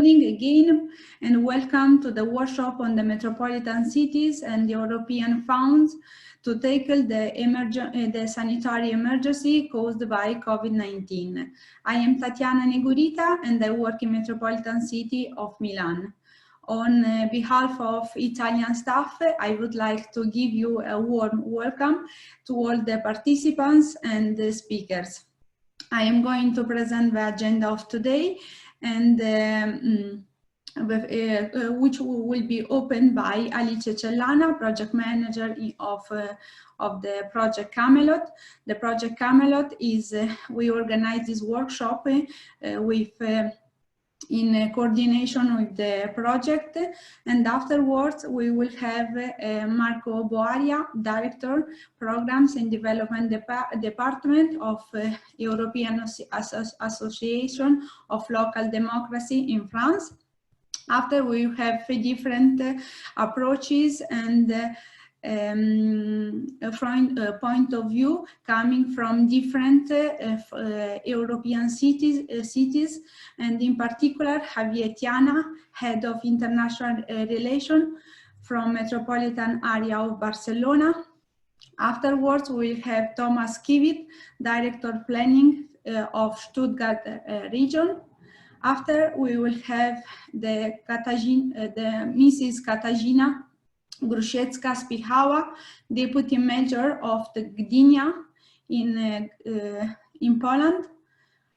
morning again, and welcome to the workshop on the metropolitan cities and the European funds to tackle the sanitary emergency caused by COVID-19. I am Tatiana Negurita, and I work in Metropolitan City of Milan. On behalf of Italian staff, I would like to give you a warm welcome to all the participants and the speakers. I am going to present the agenda of today, and which will be opened by Alice Cellana, project manager of the project Camelot. The project Camelot is, we organize this workshop in coordination with the project, and afterwards we will have Marco Boaria, Director, Programs and Development Department of European Association of Local Democracy in France. After we have different approaches and point of view coming from different European cities, and in particular Javier Tiana, Head of International Relations from Metropolitan Area of Barcelona. Afterwards, we'll have Thomas Kivit, Director Planning of Stuttgart region. After, we will have the Mrs. Katarzyna Gruszecka-Spichała, Deputy Mayor of the Gdynia in Poland.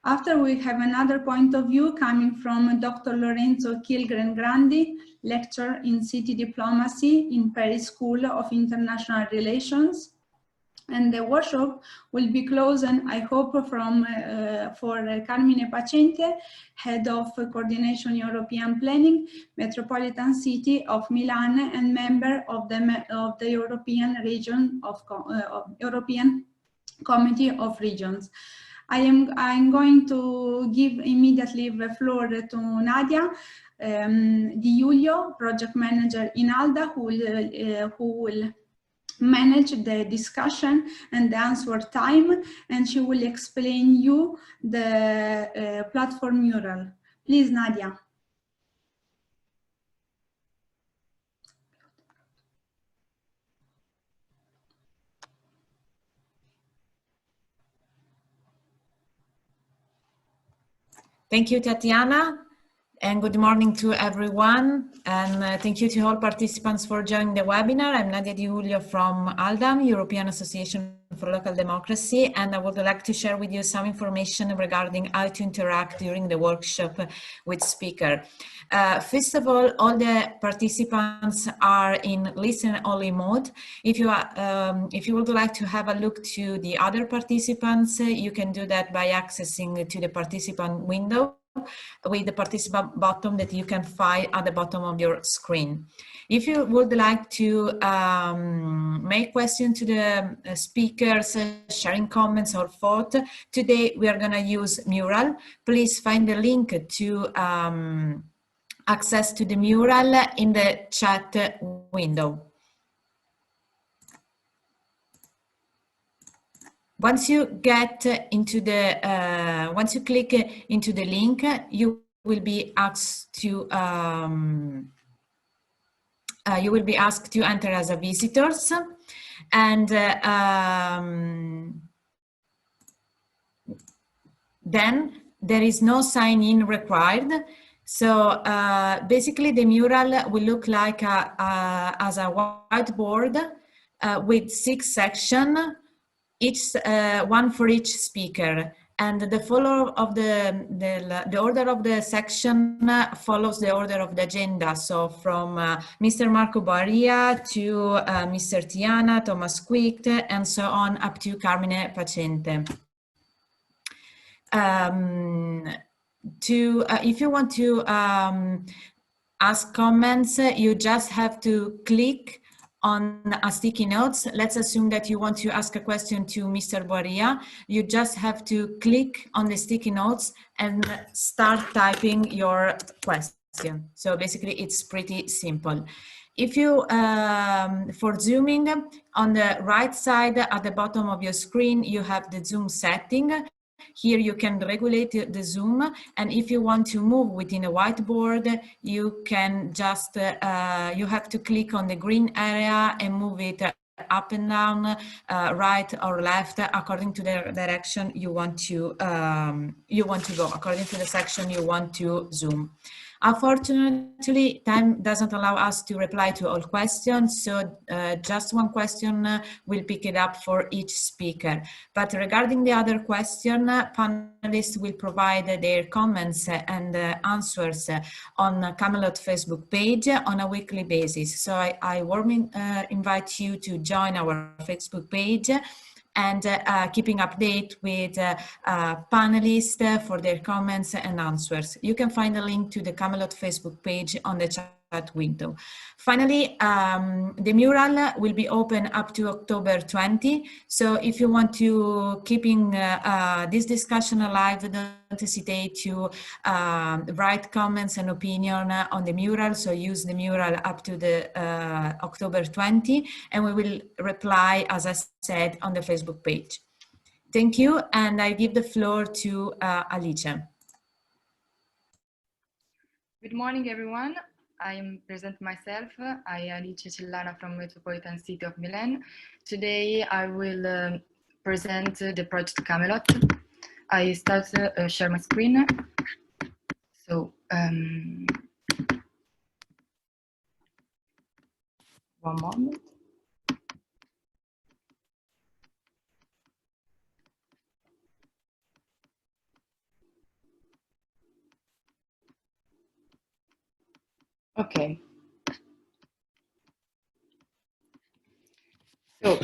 After, we have another point of view coming from Dr. Lorenzo Kilgren-Grandi, lecturer in city diplomacy in Paris School of International Relations. And the workshop will be closed, and I hope for Carmine Pacente, Head of Coordination European Planning, Metropolitan City of Milan, and member of the European Region of European Committee of Regions. I'm going to give immediately the floor to Nadia Di Giulio, project manager in ALDA, who will manage the discussion and the answer time, and she will explain you the platform mural. Please, Nadia. Thank you, Tatiana, and good morning to everyone. And thank you to all participants for joining the webinar. I'm Nadia Di Giulio from ALDAM, European Association for Local Democracy, and I would like to share with you some information regarding how to interact during the workshop with speaker. First of all the participants are in listen-only mode. If you would like to have a look to the other participants, you can do that by accessing to the participant window with the participant button that you can find at the bottom of your screen. If you would like to make questions to the speakers, sharing comments or thought, today we are going to use mural. Please find the link to access to the mural in the chat window. Once you get into the, once you click into the link, you will be asked to enter as a visitors, and then there is no sign-in required. So basically, the mural will look like as a whiteboard with 6 sections. Each one for each speaker, and the follow of the order of the section follows the order of the agenda. So from Mr. Marco Boaria to Mr. Tiana, Thomas Quick, and so on up to Carmine Pacente. If you want to ask comments, you just have to click on a sticky notes. Let's assume that you want to ask a question to Mr. Boaria. You just have to click on the sticky notes and start typing your question. So basically it's pretty simple. If you, for Zooming, on the right side at the bottom of your screen, you have the Zoom setting. Here you can regulate the zoom, and if you want to move within a whiteboard, you can just, you have to click on the green area and move it up and down, right or left, according to the direction you want to go, according to the section you want to zoom. Unfortunately, time doesn't allow us to reply to all questions, so just one question will pick it up for each speaker. But regarding the other question, panelists will provide their comments and answers on Camelot Facebook page on a weekly basis. So I warmly invite you to join our Facebook page and keeping update with panelists for their comments and answers. You can find a link to the Camelot Facebook page on the chat window. Finally, the mural will be open up to October 20. So if you want to keeping this discussion alive, don't hesitate to write comments and opinion on the mural. So use the mural up to the October 20, and we will reply, as I said, on the Facebook page. Thank you, and I give the floor to Alice. Good morning, everyone. I present myself. I am Alice Cellana from Metropolitan City of Milan. Today I will present the project Camelot. I start to share my screen. So, one moment. Okay. So,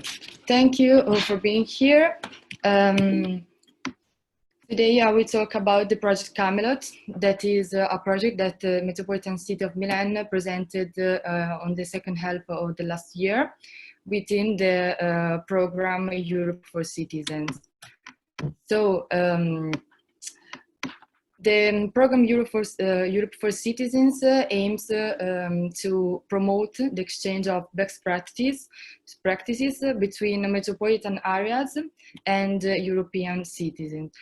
thank you for being here. Today I will talk about the project Camelot. That is a project that the Metropolitan City of Milan presented on the second half of the last year within the program Europe for Citizens. So, the program Europe for Citizens aims to promote the exchange of best practices between metropolitan areas and European citizens.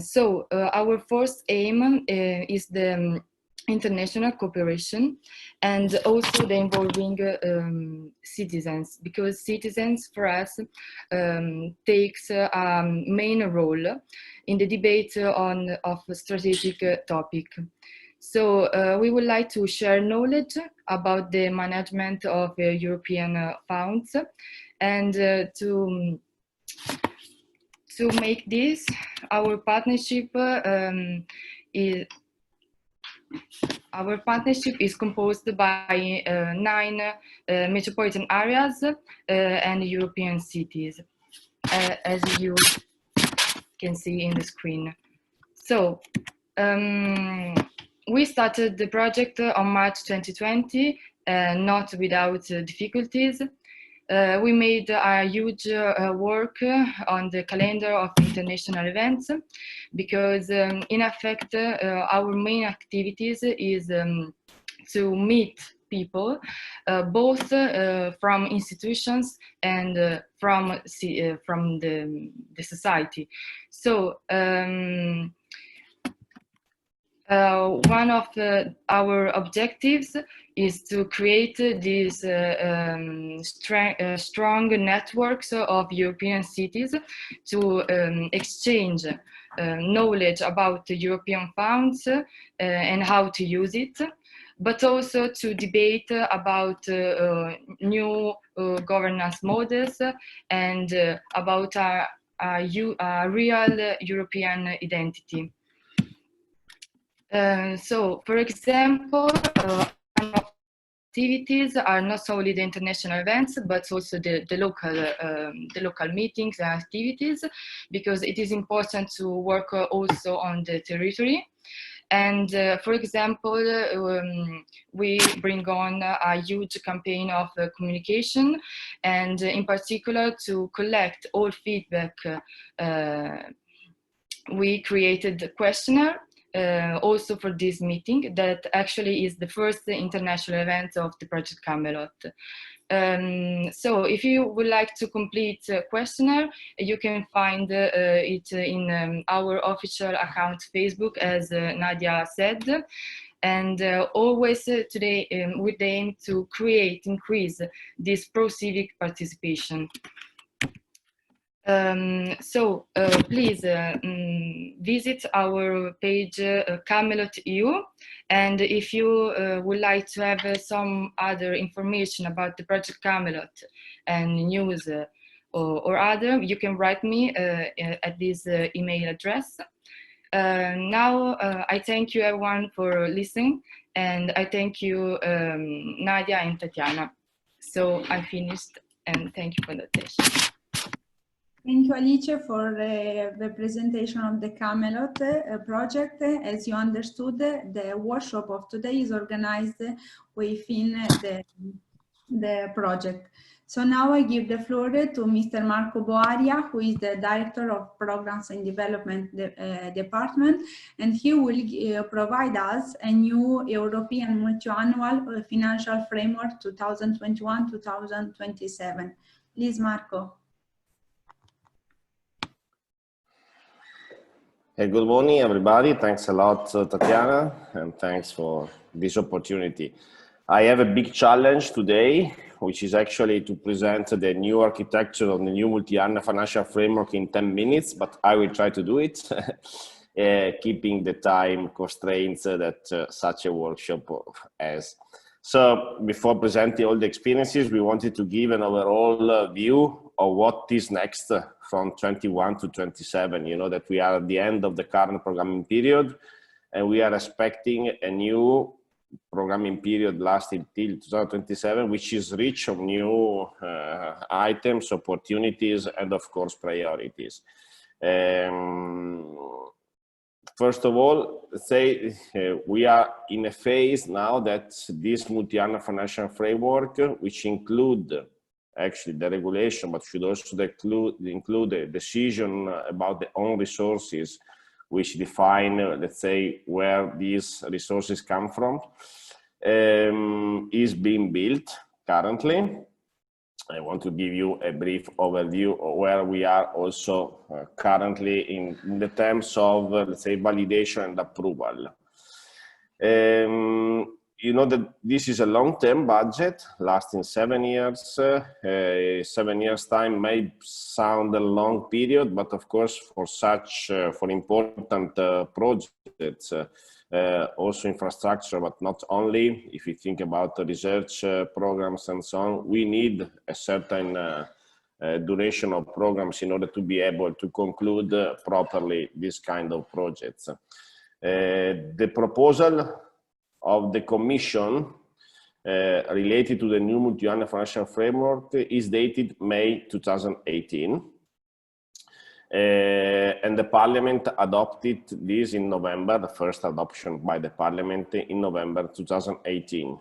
So our first aim is the international cooperation and also the involving citizens, because citizens for us takes a main role in the debate of a strategic topic. So we would like to share knowledge about the management of European funds, and to make this, our partnership is composed by 9 metropolitan areas and European cities, as you can see in the screen. So we started the project on March 2020, not without difficulties. We made a huge work on the calendar of international events, because in effect our main activities is to meet people, both from institutions and from the society. So one of our objectives is to create these strong networks of European cities to exchange knowledge about the European funds and how to use it, but also to debate about new governance models and about a real European identity. So, for example, activities are not only the international events, but also the local meetings and activities, because it is important to work also on the territory. And for example, we bring on a huge campaign of communication, and in particular to collect all feedback. We created the questionnaire also for this meeting that actually is the first international event of the Project Camelot. So if you would like to complete a questionnaire, you can find it in our official account Facebook, as Nadia said, and always today with the aim to increase this pro-civic participation. Please visit our page Camelot EU, and if you would like to have some other information about the Project Camelot and news or other, you can write me at this email address. Now I thank you everyone for listening, and I thank you Nadia and Tatiana. So I finished, and thank you for the attention. Thank you, Alice, for the presentation of the Camelot project. As you understood, the workshop of today is organized within the project. So now I give the floor to Mr. Marco Boaria, who is the Director of Programs and Development Department, and he will provide us a new European multi-annual financial framework 2021-2027. Please, Marco. Hey, good morning, everybody. Thanks a lot, Tatiana, and thanks for this opportunity. I have a big challenge today, which is actually to present the new architecture of the new multi-annual financial framework in 10 minutes, but I will try to do it, keeping the time constraints that such a workshop has. So before presenting all the experiences, we wanted to give an overall view of what is next from 21 to 27. You know that we are at the end of the current programming period, and we are expecting a new programming period lasting till 2027, which is rich of new items, opportunities, and of course priorities. First of all, let's say we are in a phase now that this multi-annual financial framework, which include actually the regulation, but should also include a decision about the own resources, which define, let's say, where these resources come from, is being built currently. I want to give you a brief overview of where we are also currently in the terms of, let's say, validation and approval. You know that this is a long-term budget lasting 7 years. 7 years time may sound a long period, but of course for such, for important projects, also infrastructure, but not only, if you think about the research programs and so on, we need a certain duration of programs in order to be able to conclude properly this kind of projects. The proposal of the Commission related to the new multi-annual financial framework is dated May 2018. And the Parliament adopted this in November, the first adoption by the Parliament in November 2018.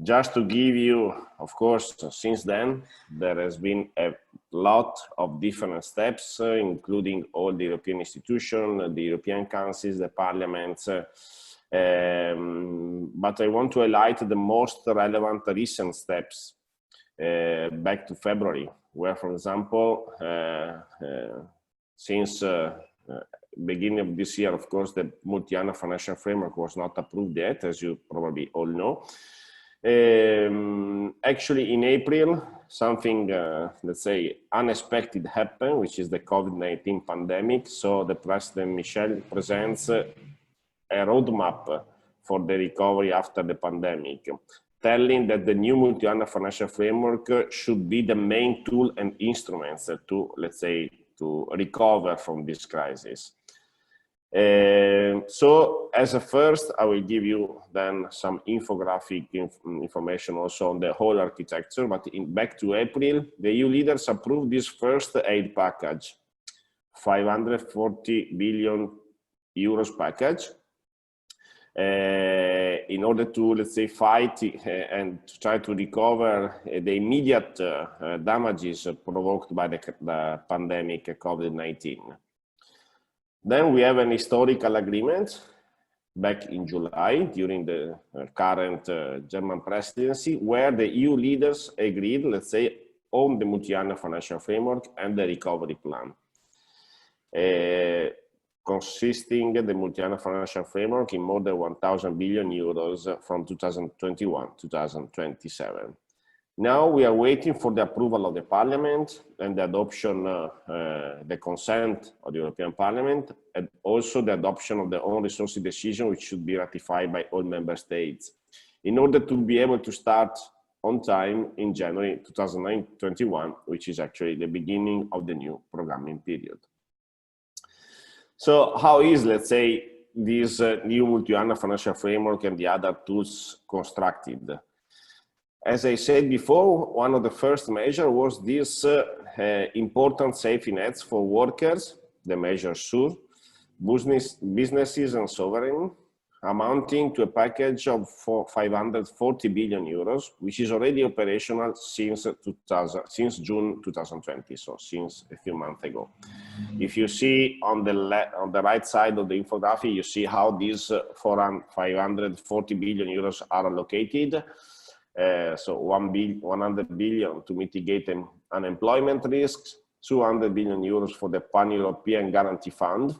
Just to give you, of course, since then, there has been a lot of different steps, including all the European institutions, the European councils, the parliaments, but I want to highlight the most relevant recent steps back to February, where, for example, since beginning of this year, of course, the multi-annual financial framework was not approved yet, as you probably all know. Actually, in April, something, let's say, unexpected happened, which is the COVID-19 pandemic. So the President Michel presents a roadmap for the recovery after the pandemic, telling that the new multi-annual financial framework should be the main tool and instruments to, let's say, to recover from this crisis. So as a first, I will give you then some infographic information also on the whole architecture, but back to April, the EU leaders approved this first aid package, 540 billion euros package, in order to, let's say, fight and to try to recover the immediate damages provoked by the pandemic COVID-19. Then we have an historical agreement back in July during the current German presidency, where the EU leaders agreed, let's say, on the multi-annual financial framework and the recovery plan. Consisting the multi-annual financial framework in more than 1,000 billion euros from 2021 to 2027. Now we are waiting for the approval of the Parliament and the adoption, the consent of the European Parliament, and also the adoption of the own resources decision, which should be ratified by all member states, in order to be able to start on time in January 2021, which is actually the beginning of the new programming period. So how is, let's say, this new multi-annual financial framework and the other tools constructed? As I said before, one of the first measures was this important safety nets for workers, the measure SURE, businesses and sovereign, amounting to a package of 540 billion euros, which is already operational since June 2020, so since a few months ago. If you see on the right side of the infographic, you see how these 540 billion euros are allocated. So 100 billion to mitigate unemployment risks, 200 billion euros for the Pan-European Guarantee Fund,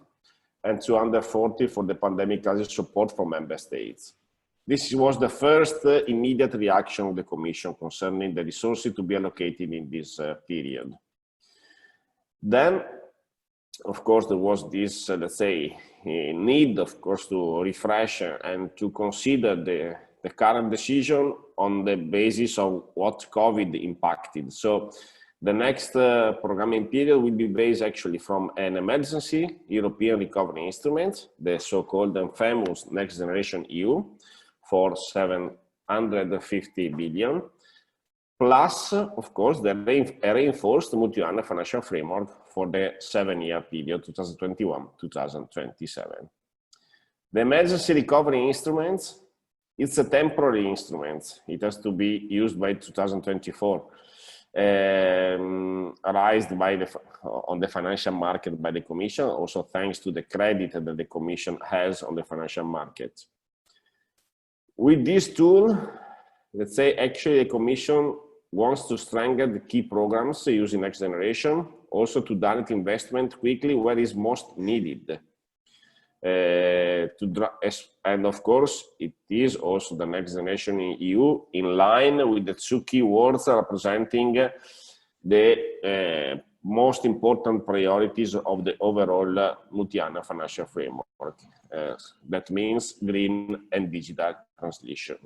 and 240 for the pandemic crisis support for member states. This was the first immediate reaction of the Commission concerning the resources to be allocated in this period. Then, of course, there was this, let's say, need, of course, to refresh and to consider the current decision on the basis of what COVID impacted. So the next programming period will be based actually from an emergency European recovery instrument, the so-called and famous Next Generation EU, for 750 billion, plus, of course, the reinforced multi-annual financial framework for the 7-year period, 2021-2027. The emergency recovery instruments, it's a temporary instrument. It has to be used by 2024. Raised on the financial market by the Commission, also thanks to the credit that the Commission has on the financial market. With this tool, let's say, actually the Commission wants to strengthen the key programs using Next Generation, also to direct investment quickly where is most needed. And of course, it is also the Next Generation EU in line with the two key words representing the most important priorities of the overall multi-annual financial framework. That means green and digital transition.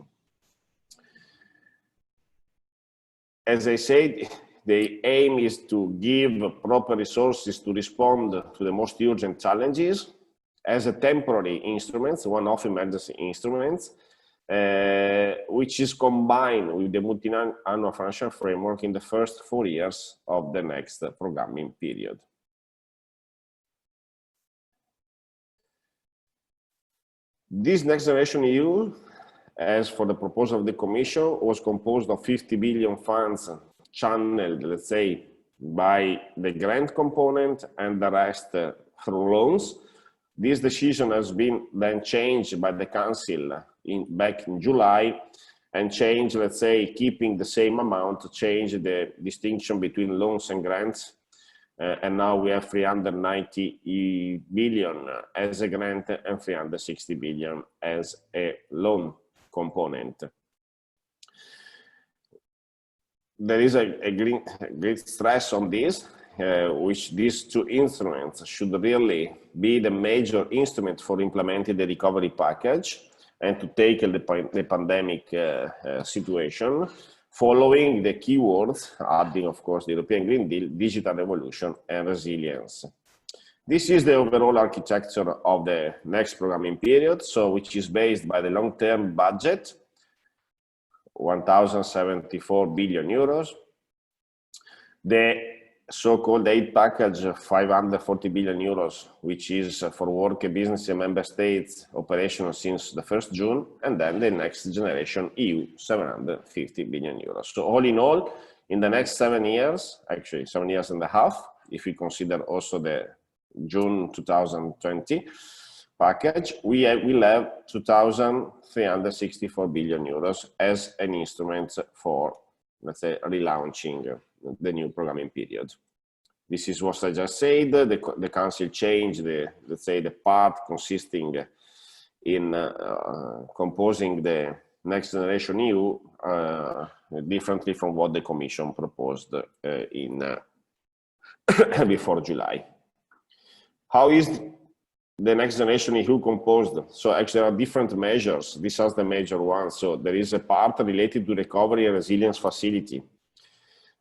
As I said, the aim is to give proper resources to respond to the most urgent challenges as a temporary instrument, one-off emergency instruments, which is combined with the multi-annual financial framework in the first 4 years of the next programming period. This Next Generation EU, as for the proposal of the Commission, was composed of 50 billion funds channeled, let's say, by the grant component and the rest through loans. This decision has been then changed by the Council back in July and changed, let's say, keeping the same amount, to change the distinction between loans and grants. And now we have 390 billion as a grant and 360 billion as a loan component. There is a great stress on this, which these two instruments should really be the major instrument for implementing the recovery package and to tackle the pandemic situation, following the keywords, adding, of course, the European Green Deal, digital revolution, and resilience. This is the overall architecture of the next programming period, so which is based by the long-term budget, 1,074 billion euros. The so-called aid package of 540 billion euros, which is for work, business and member states operational since the 1st June, and then the Next Generation EU, 750 billion euros. So all in all, in the next 7 years, actually 7 years and a half, if we consider also the June 2020, package, we will have 2,364 billion euros as an instrument for, let's say, relaunching the new programming period. This is what I just said. The Council changed let's say, the part consisting in composing the Next Generation EU differently from what the Commission proposed before July. How is the Next Generation EU composed? So actually there are different measures. These are the major ones. So there is a part related to recovery and resilience facility,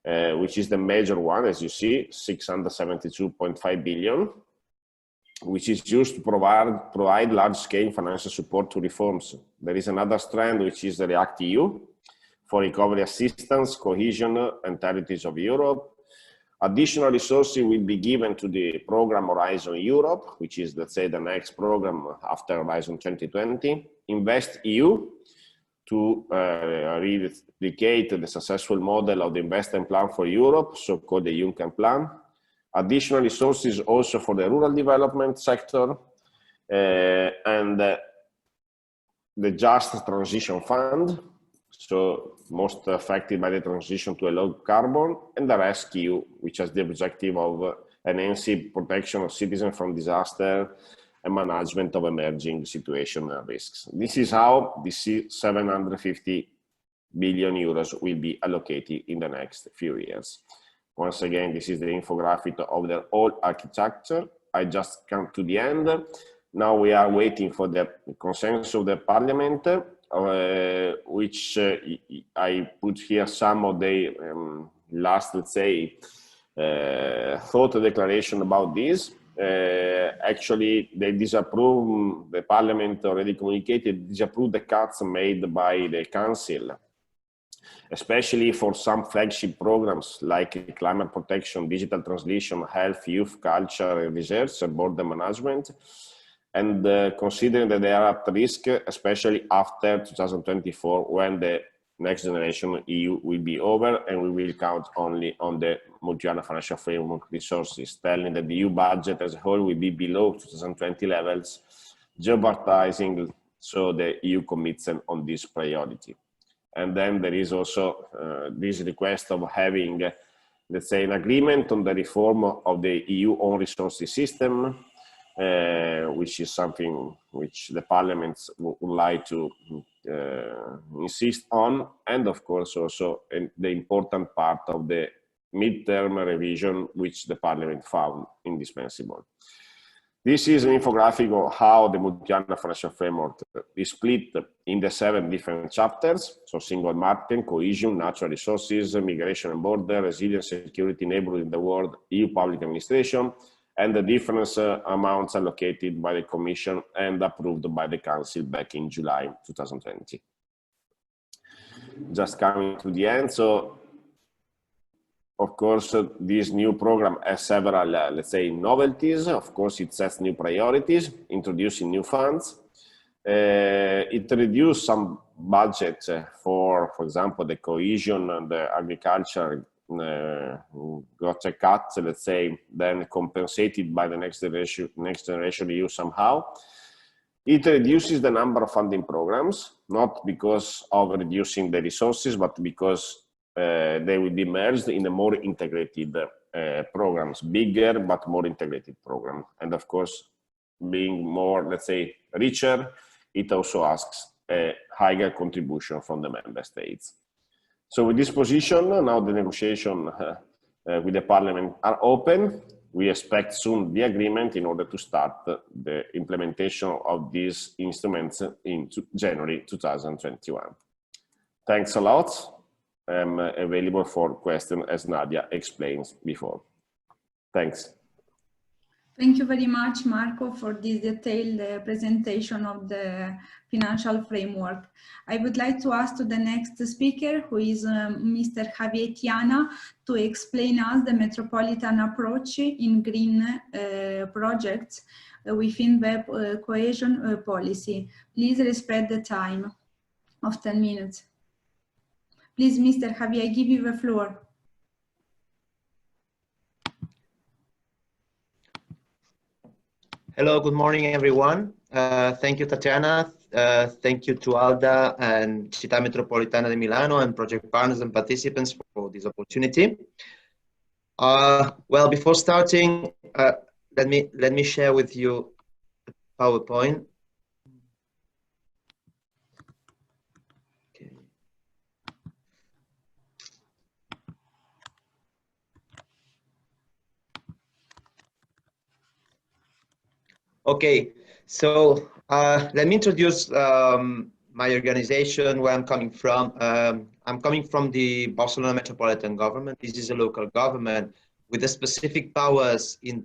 which is the major one, as you see, 672.5 billion, which is used to provide large-scale financial support to reforms. There is another strand, which is the REACT-EU, for recovery assistance, cohesion, and territories of Europe. Additional resources will be given to the program Horizon Europe, which is, let's say, the next program after Horizon 2020. InvestEU, to replicate the successful model of the investment plan for Europe, so-called the Juncker plan. Additional resources also for the rural development sector, and the Just Transition Fund, so most affected by the transition to a low carbon, and the REScue, which has the objective of enhancing protection of citizens from disaster and management of emerging situations and risks. This is how the 750 billion euros will be allocated in the next few years. Once again, this is the infographic of the whole architecture. I just come to the end. Now we are waiting for the consensus of the Parliament, which I put here some of the last, let's say, thought declaration about this. Actually, they disapprove, the Parliament already communicated, disapprove the cuts made by the Council, especially for some flagship programs like climate protection, digital translation, health, youth, culture, and research, and border management. And considering that they are at risk, especially after 2024, when the Next Generation EU will be over and we will count only on the multi-annual financial framework resources, telling that the EU budget as a whole will be below 2020 levels, jeopardizing so the EU commitment on this priority. And then there is also this request of having, let's say, an agreement on the reform of the EU own resources system, which is something which the Parliament would like to insist on, and of course also the important part of the mid-term revision, which the Parliament found indispensable. This is an infographic of how the multi-annual financial framework is split in the 7 different chapters. So single market, cohesion, natural resources, migration and border, resilience, security, neighborhood in the world, EU public administration, and the different amounts allocated by the Commission and approved by the Council back in July 2020. Just coming to the end, so of course this new program has several, let's say, novelties. Of course, it sets new priorities, introducing new funds. It reduced some budget for example, the cohesion and the agriculture. Got a cut, let's say, then compensated by the Next Generation EU somehow. It reduces the number of funding programs, not because of reducing the resources, but because they will be merged in a more integrated programs, bigger but more integrated program. And of course, being more, let's say, richer, it also asks a higher contribution from the member states. So with this position, now the negotiation with the Parliament are open. We expect soon the agreement in order to start the implementation of these instruments in January 2021. Thanks a lot. I'm available for questions, as Nadia explains before. Thanks. Thank you very much, Marco, for this detailed presentation of the financial framework. I would like to ask to the next speaker, who is Mr. Javier Tiana, to explain us the Metropolitan approach in green projects within the cohesion policy. Please respect the time of 10 minutes. Please, Mr. Javier, I give you the floor. Hello, good morning, everyone. Thank you, Tatiana. Thank you to Alda and Città Metropolitana di Milano and project partners and participants for this opportunity. Well, before starting, let me share with you the PowerPoint. Okay. Okay, so let me introduce my organization, where I'm coming from. I'm coming from the Barcelona Metropolitan government. This is a local government with the specific powers in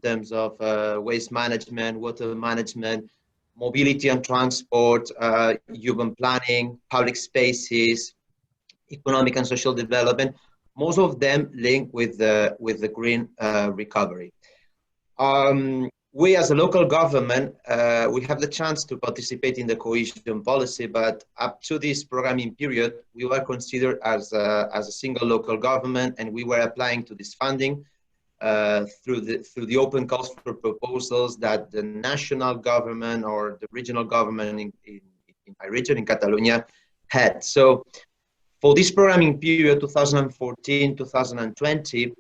terms of waste management, water management, mobility and transport, urban planning, public spaces, economic and social development, most of them linked with the green recovery. We as a local government, we have the chance to participate in the cohesion policy, but up to this programming period, we were considered as a single local government, and we were applying to this funding through the open calls for proposals that the national government or the regional government in my region, in Catalonia, had. So for this programming period, 2014-2020,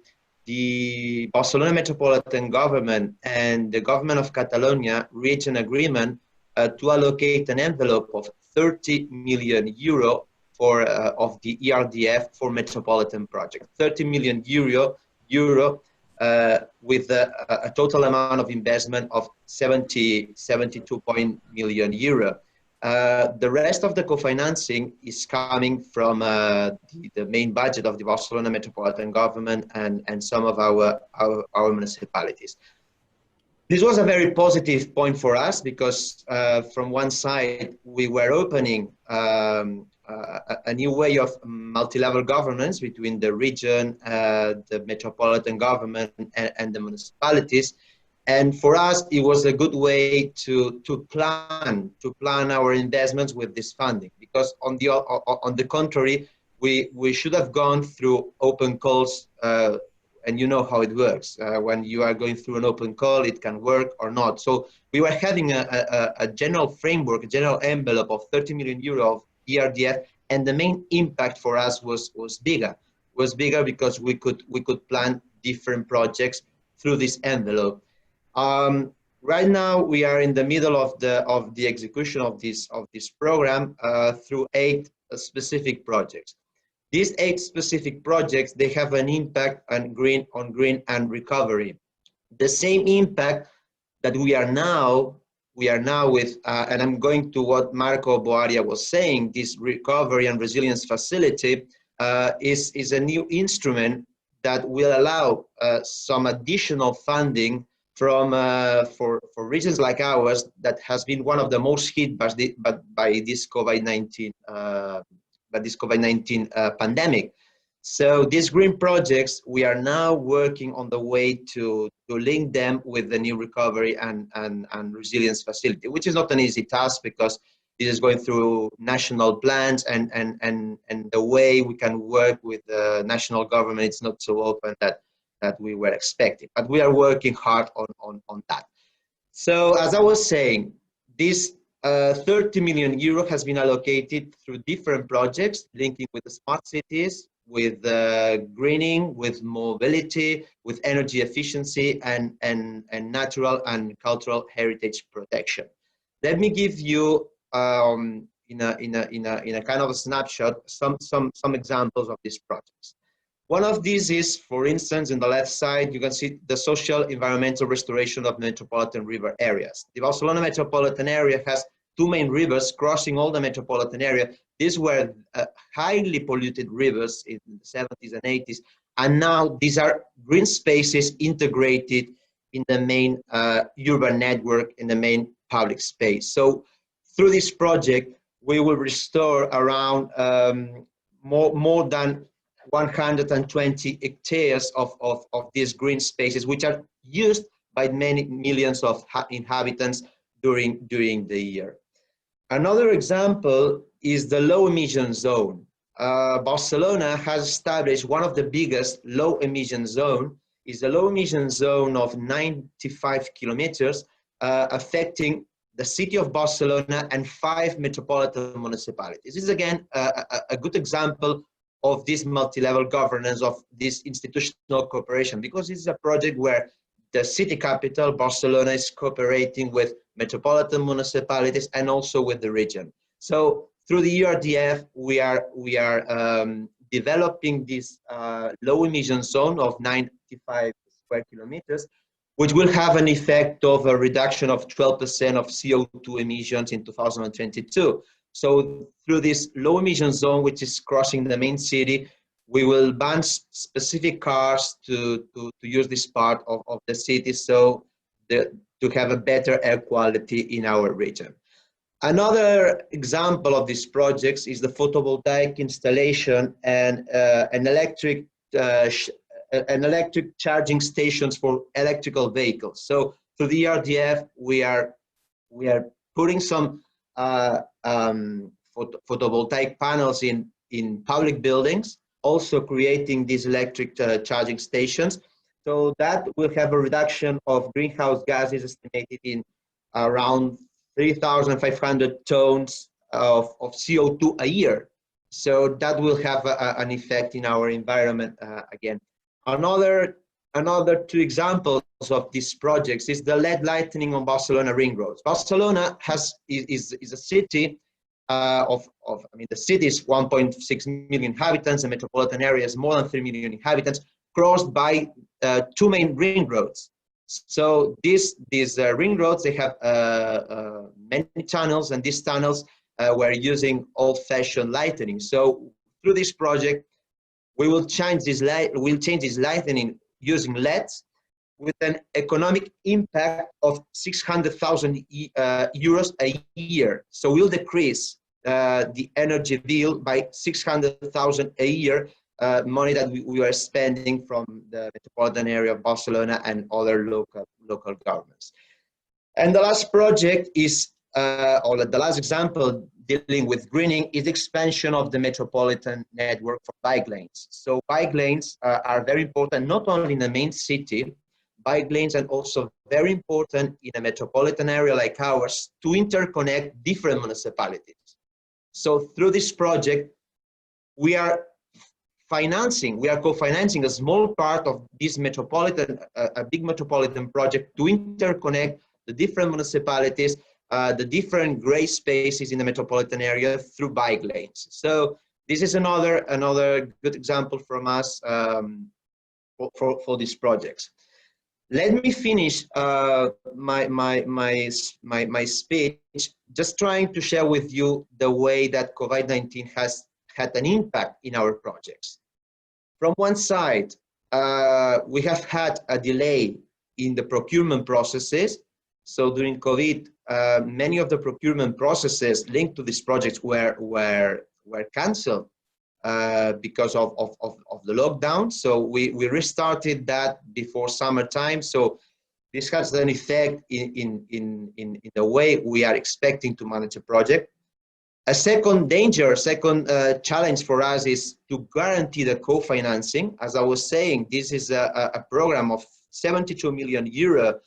the Barcelona Metropolitan government and the government of Catalonia reached an agreement to allocate an envelope of 30 million euro for of the ERDF for metropolitan project. 30 million euro with a total amount of investment of 72 million euro. The rest of the co-financing is coming from the main budget of the Barcelona Metropolitan government and some of our municipalities. This was a very positive point for us because from one side, we were opening a new way of multi-level governance between the region, the metropolitan government and the municipalities. And for us, it was a good way to plan our investments with this funding, because on the contrary, we should have gone through open calls, and you know how it works. When you are going through an open call, it can work or not. So we were having a general framework, a general envelope of 30 million euro of ERDF, and the main impact for us was bigger. Was bigger because we could plan different projects through this envelope. Right now, we are in the middle of the execution of this program through 8 specific projects. These 8 specific projects, they have an impact on green and recovery. The same impact that we are now with, and I'm going to what Marco Boaria was saying. This recovery and resilience facility is a new instrument that will allow some additional funding from for regions like ours that has been one of the most hit by this COVID-19 pandemic. So these green projects, we are now working on the way to link them with the new recovery and resilience facility, which is not an easy task because this is going through national plans and the way we can work with the national government, it's not so open that we were expecting, but we are working hard on that. So as I was saying, this 30 million euro has been allocated through different projects linking with the smart cities, with greening, with mobility, with energy efficiency, and natural and cultural heritage protection. Let me give you in a kind of a snapshot some examples of these projects. One of these is, for instance, in the left side, you can see the social environmental restoration of metropolitan river areas. The Barcelona metropolitan area has 2 main rivers crossing all the metropolitan area. These were highly polluted rivers in the 70s and 80s, and now these are green spaces integrated in the main urban network, in the main public space. So through this project, we will restore around more than 120 hectares of these green spaces, which are used by many millions of inhabitants during the year. Another example is the low emission zone. Barcelona has established one of the biggest low emission zone. Is a low emission zone of 95 kilometers, affecting the city of Barcelona, and 5 metropolitan municipalities. This is again a good example of this multi-level governance, of this institutional cooperation, because this is a project where the city capital, Barcelona, is cooperating with metropolitan municipalities and also with the region. So through the ERDF, we are developing this low emission zone of 95 square kilometers, which will have an effect of a reduction of 12% of CO2 emissions in 2022. So through this low emission zone, which is crossing the main city, we will ban specific cars to use this part of the city, so to have a better air quality in our region. Another example of these projects is the photovoltaic installation and an electric charging stations for electrical vehicles. So through the ERDF, we are putting some photovoltaic panels in public buildings, also creating these electric charging stations. So that will have a reduction of greenhouse gases estimated in around 3,500 tons of CO2 a year. So that will have an effect in our environment again. Another 2 examples of these projects is the LED lighting on Barcelona ring roads. Barcelona is a city the city is 1.6 million inhabitants, the metropolitan area is more than 3 million inhabitants, crossed by 2 main ring roads. So these ring roads, they have many tunnels, and these tunnels were using old-fashioned lighting. So through this project, we will change this lighting using LEDs with an economic impact of 600,000 euros a year. So we'll decrease the energy bill by 600,000 a year, money that we are spending from the metropolitan area of Barcelona and other local governments. And the last project is, or the last example dealing with greening, is expansion of the metropolitan network for bike lanes. So bike lanes are very important, not only in the main city. Bike lanes are also very important in a metropolitan area like ours to interconnect different municipalities. So through this project, we are co-financing a small part of this metropolitan, a big metropolitan project to interconnect the different municipalities, the different gray spaces in the metropolitan area through bike lanes. So this is another good example from us for these projects. Let me finish my speech just trying to share with you the way that COVID-19 has had an impact in our projects. From one side, we have had a delay in the procurement processes. So during COVID, many of the procurement processes linked to these projects were cancelled because of the lockdown. So we restarted that before summertime. So this has an effect in the way we are expecting to manage a project. A second challenge for us is to guarantee the co-financing. As I was saying, this is a program of 72 million euro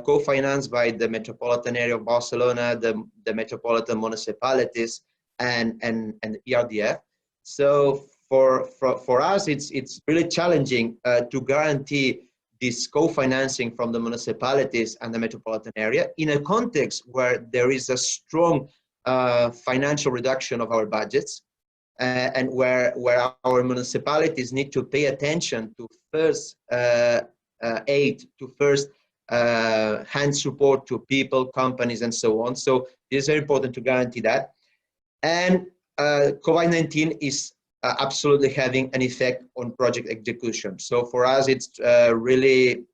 co-financed by the metropolitan area of Barcelona, the metropolitan municipalities, and ERDF. So for us, it's really challenging to guarantee this co-financing from the municipalities and the metropolitan area in a context where there is a strong financial reduction of our budgets, and where our municipalities need to pay attention to first aid, to first hand support to people, companies, and so on. So it is very important to guarantee that. And COVID-19 is absolutely having an effect on project execution. So for us, it's really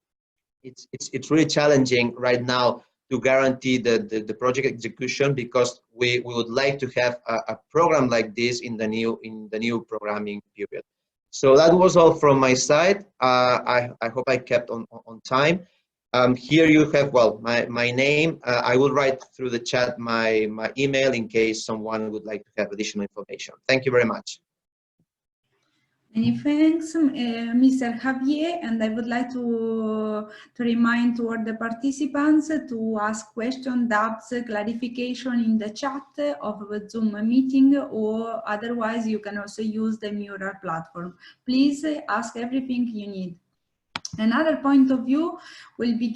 challenging right now to guarantee the project execution, because we would like to have a program like this in the new programming period. So that was all from my side. I hope I kept on time. Here you have, well, my name. I will write through the chat my email in case someone would like to have additional information. Thank you very much. Many thanks, Mr. Javier, and I would like to remind to all the participants to ask questions, doubts, clarification in the chat of the Zoom meeting, or otherwise you can also use the Mural platform. Please ask everything you need. Another point of view will be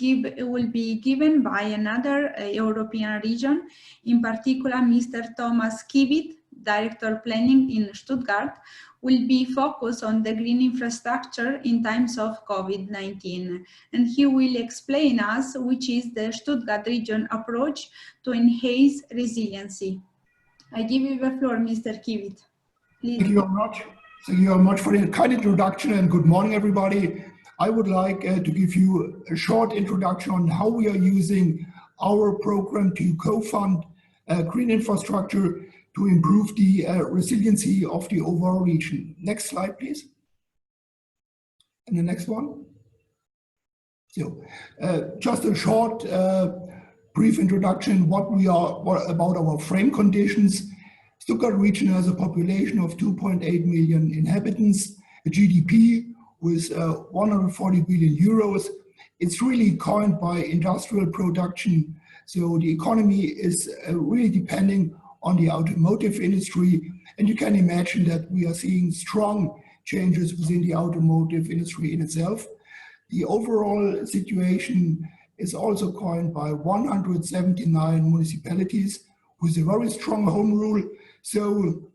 given by another European region, in particular Mr. Thomas Kivit, Director Planning in Stuttgart, will be focused on the green infrastructure in times of COVID-19. And he will explain us which is the Stuttgart region approach to enhance resiliency. I give you the floor, Mr. Kivit. Please. Thank you very much. Thank you very much for the kind introduction, and good morning, everybody. I would like to give you a short introduction on how we are using our program to co-fund green infrastructure to improve the resiliency of the overall region. Next slide, please. And the next one. So, just a short, brief introduction what about our frame conditions. Stuttgart region has a population of 2.8 million inhabitants, a GDP with 140 billion euros. It's really coined by industrial production. So the economy is really depending on the automotive industry. And you can imagine that we are seeing strong changes within the automotive industry in itself. The overall situation is also coined by 179 municipalities with a very strong home rule. So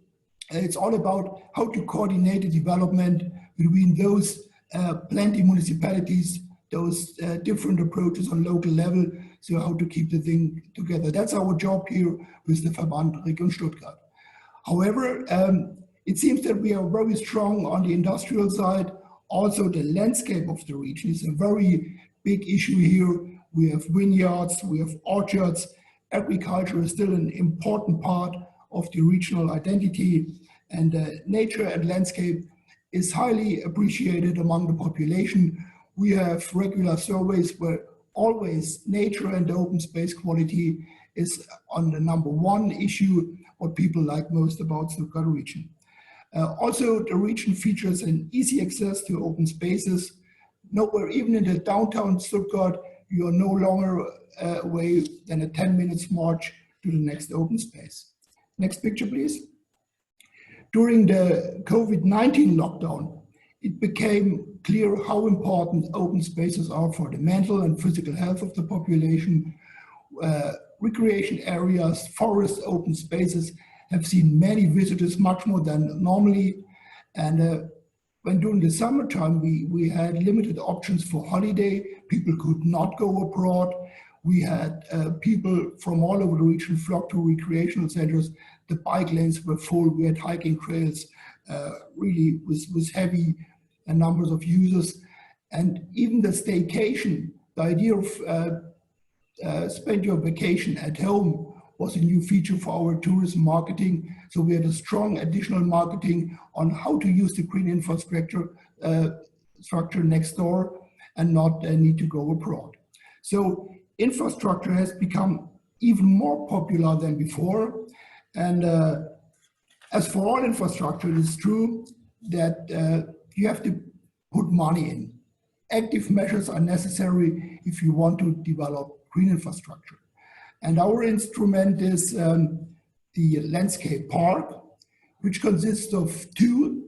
it's all about how to coordinate the development between those plenty municipalities, those different approaches on local level, so how to keep the thing together. That's our job here with the Verband Region Stuttgart. However, it seems that we are very strong on the industrial side. Also, the landscape of the region is a very big issue here. We have vineyards, we have orchards. Agriculture is still an important part of the regional identity, and nature and landscape is highly appreciated among the population. We have regular surveys where always nature and open space quality is on the #1 issue, what people like most about Stuttgart region. Also, the region features an easy access to open spaces. Nowhere, even in the downtown Stuttgart, you are no longer away than a 10 minutes march to the next open space. Next picture, please. During the COVID-19 lockdown, it became clear how important open spaces are for the mental and physical health of the population. Recreation areas, forests, open spaces have seen many visitors, much more than normally. And when during the summertime, we had limited options for holiday, people could not go abroad. We had people from all over the region flock to recreational centers. The bike lanes were full. We had hiking trails, really with heavy numbers of users. And even the staycation, the idea of spend your vacation at home was a new feature for our tourism marketing. So we had a strong additional marketing on how to use the green infrastructure structure next door and not need to go abroad. So infrastructure has become even more popular than before. And as for all infrastructure, it is true that you have to put money in. Active measures are necessary if you want to develop green infrastructure. And our instrument is the landscape park, which consists of two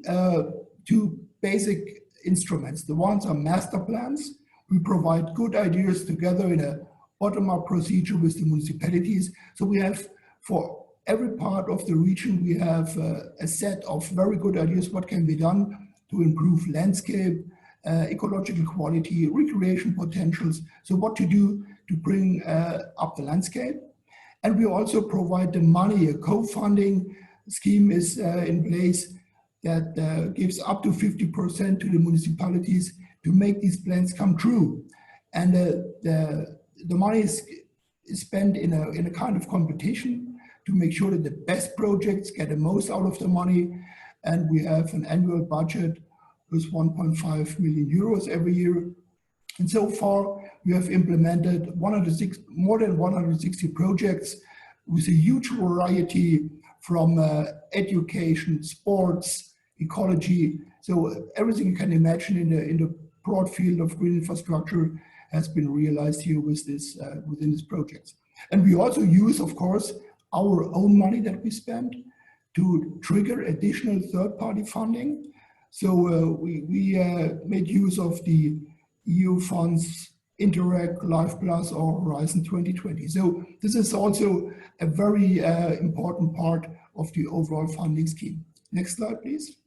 basic instruments. The ones are master plans. We provide good ideas together in a bottom-up procedure with the municipalities. So we have, for every part of the region, we have a set of very good ideas what can be done to improve landscape, ecological quality, recreation potentials. So what to do to bring up the landscape. And we also provide the money. A co-funding scheme is in place that gives up to 50% to the municipalities to make these plans come true. And the money is spent in a kind of competition to make sure that the best projects get the most out of the money. And we have an annual budget with 1.5 million euros every year. And so far, we have implemented more than 160 projects with a huge variety from education, sports, ecology, So everything you can imagine in the broad field of green infrastructure has been realized here with this, within this project. And we also use, of course, our own money that we spend to trigger additional third-party funding. So we made use of the EU funds Interact, Life Plus, or Horizon 2020. So this is also a very important part of the overall funding scheme. Next slide, please.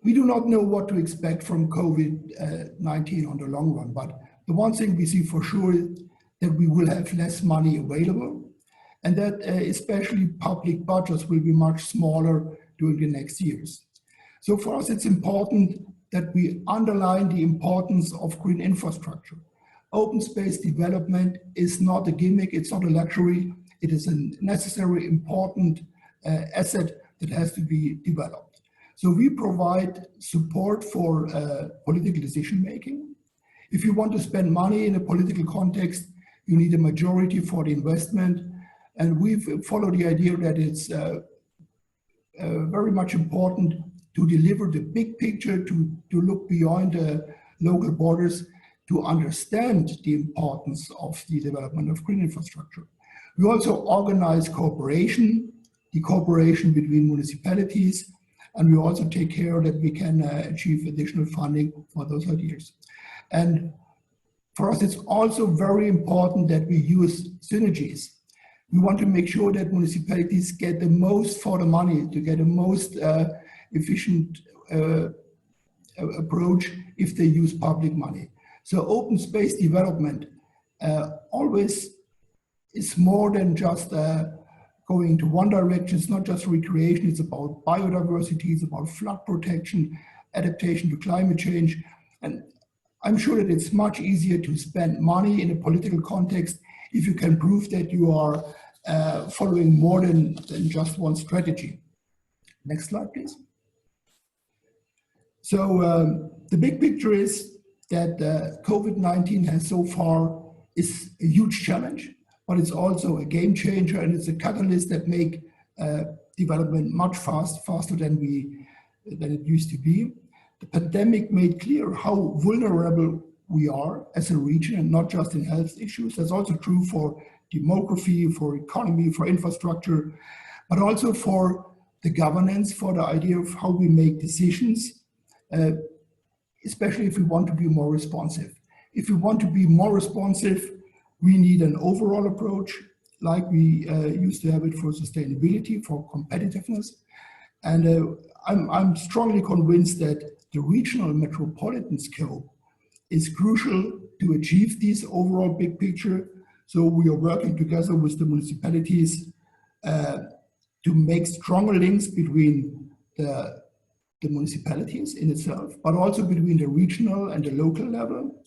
We do not know what to expect from COVID-19 on the long run, but the one thing we see for sure is that we will have less money available, and that especially public budgets will be much smaller during the next years. So for us, it's important that we underline the importance of green infrastructure. Open space development is not a gimmick, it's not a luxury, it is a necessary, important asset that has to be developed. So we provide support for political decision-making. If you want to spend money in a political context, you need a majority for the investment. And we've followed the idea that it's very much important to deliver the big picture, to look beyond the local borders, to understand the importance of the development of green infrastructure. We also organize cooperation, the cooperation between municipalities, and we also take care that we can achieve additional funding for those ideas. And for us, it's also very important that we use synergies. We want to make sure that municipalities get the most for the money, to get the most efficient approach if they use public money. So open space development always is more than just going to one direction. It's not just recreation, it's about biodiversity, it's about flood protection, adaptation to climate change. And I'm sure that it's much easier to spend money in a political context if you can prove that you are following more than just one strategy. Next slide, please. So the big picture is that COVID-19 has so far is a huge challenge, but it's also a game changer, and it's a catalyst that make development much faster than it used to be. The pandemic made clear how vulnerable we are as a region, and not just in health issues. That's also true for demography, for economy, for infrastructure, but also for the governance, for the idea of how we make decisions, especially if we want to be more responsive. If we want to be more responsive, we need an overall approach, like we used to have it for sustainability, for competitiveness. And I'm strongly convinced that the regional metropolitan scope is crucial to achieve this overall big picture. So we are working together with the municipalities to make stronger links between the municipalities in itself, but also between the regional and the local level.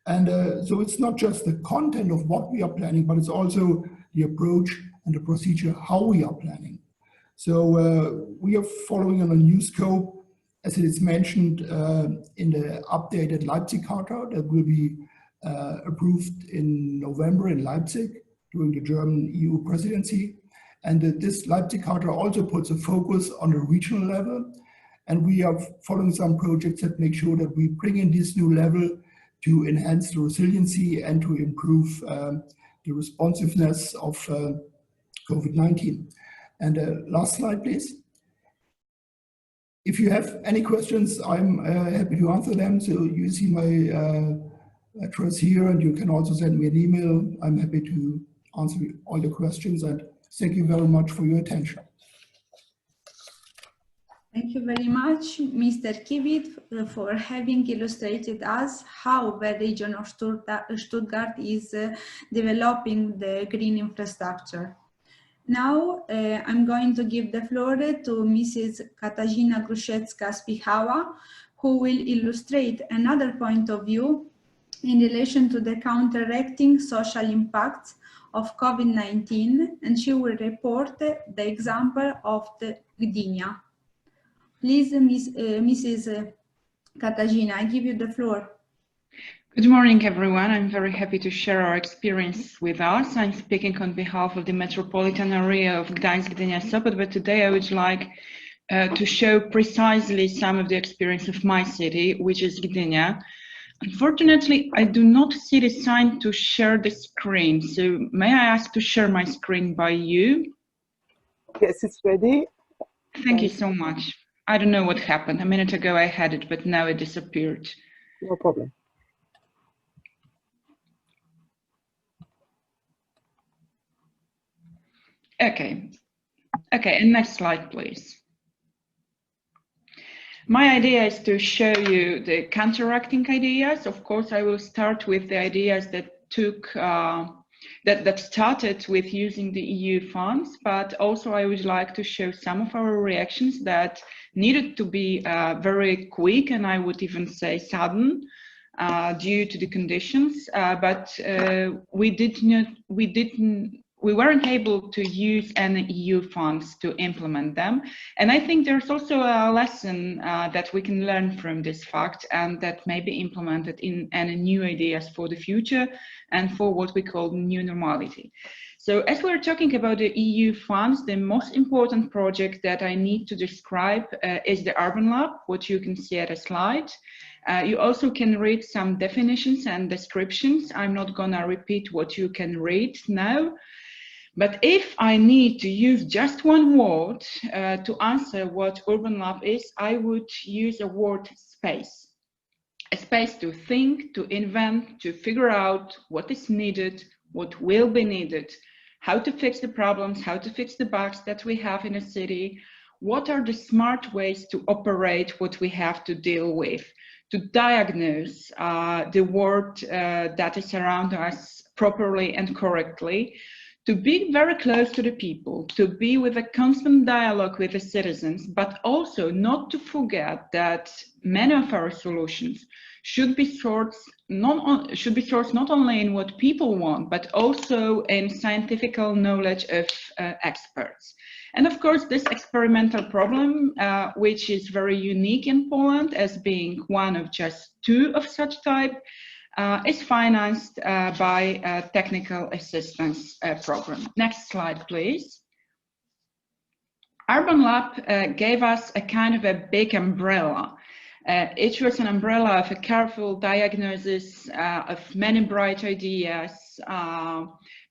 And so it's not just the content of what we are planning, but it's also the approach and the procedure how we are planning. So we are following on a new scope, as it is mentioned in the updated Leipzig Charta that will be approved in November in Leipzig during the German EU presidency. And this Leipzig Charta also puts a focus on the regional level. And we are following some projects that make sure that we bring in this new level to enhance the resiliency and to improve the responsiveness of COVID-19. And last slide, please. If you have any questions, I'm happy to answer them. So you see my address here, and you can also send me an email. I'm happy to answer all the questions, and thank you very much for your attention. Thank you very much, Mr. Kivit, for having illustrated us how the region of Stuttgart is developing the green infrastructure. Now, I'm going to give the floor to Mrs. Katarzyna Gruszecka-Spichała, who will illustrate another point of view in relation to the counteracting social impacts of COVID-19, and she will report the example of the Gdynia. Please, Mrs. Katarzyna, I give you the floor. Good morning, everyone. I'm very happy to share our experience with us. I'm speaking on behalf of the metropolitan area of Gdańsk, Gdynia, Sopot, but today I would like to show precisely some of the experience of my city, which is Gdynia. Unfortunately, I do not see the sign to share the screen. So may I ask to share my screen by you? Yes, it's ready. Thank you so much. I don't know what happened. A minute ago I had it, but now it disappeared. No problem. Okay. Okay, and next slide, please. My idea is to show you the counteracting ideas. Of course, I will start with the ideas that took that started with using the EU funds, but also I would like to show some of our reactions that needed to be very quick, and I would even say sudden, due to the conditions. But we weren't able to use any EU funds to implement them. And I think there's also a lesson that we can learn from this fact, and that may be implemented in any new ideas for the future and for what we call new normality. So as we're talking about the EU funds, the most important project that I need to describe is the Urban Lab, what you can see at a slide. You also can read some definitions and descriptions. I'm not gonna repeat what you can read now. But if I need to use just one word to answer what Urban Lab is, I would use a word space. A space to think, to invent, to figure out what is needed, what will be needed, how to fix the problems, how to fix the bugs that we have in a city, what are the smart ways to operate what we have to deal with, to diagnose the world that is around us properly and correctly, to be very close to the people, to be with a constant dialogue with the citizens, but also not to forget that many of our solutions should be sourced not only in what people want, but also in scientific knowledge of experts. And of course, this experimental problem, which is very unique in Poland as being one of just 2 of such type, is financed by a technical assistance program. Next slide, please. Urban Lab gave us a kind of a big umbrella. It was an umbrella of a careful diagnosis of many bright ideas,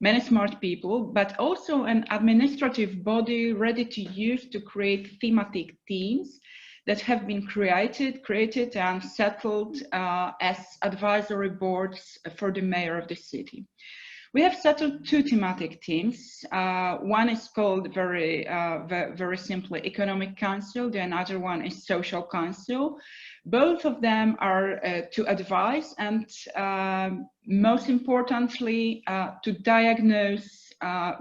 many smart people, but also an administrative body ready to use to create thematic teams that have been created and settled as advisory boards for the mayor of the city. We have settled 2 thematic teams. One is called very simply Economic Council. The another one is Social Council. Both of them are to advise and most importantly to diagnose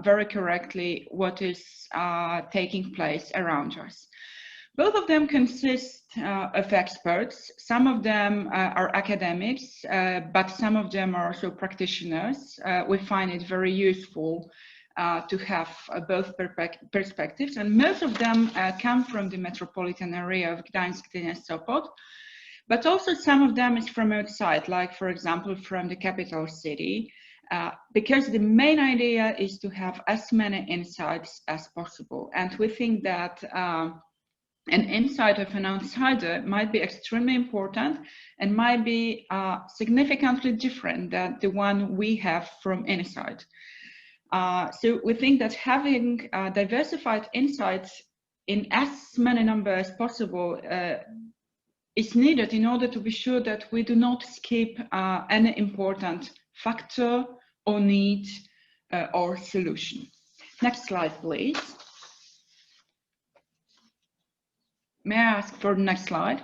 very correctly what is taking place around us. Both of them consist of experts. Some of them are academics, but some of them are also practitioners. We find it very useful to have both perspectives, and most of them come from the metropolitan area of Gdańsk, Gdynia, Sopot, but also some of them is from outside, like for example from the capital city, because the main idea is to have as many insights as possible. And we think that an insight of an outsider might be extremely important and might be significantly different than the one we have from inside. So we think that having diversified insights in as many numbers as possible is needed in order to be sure that we do not skip any important factor or need or solution. Next slide, please. May I ask for the next slide?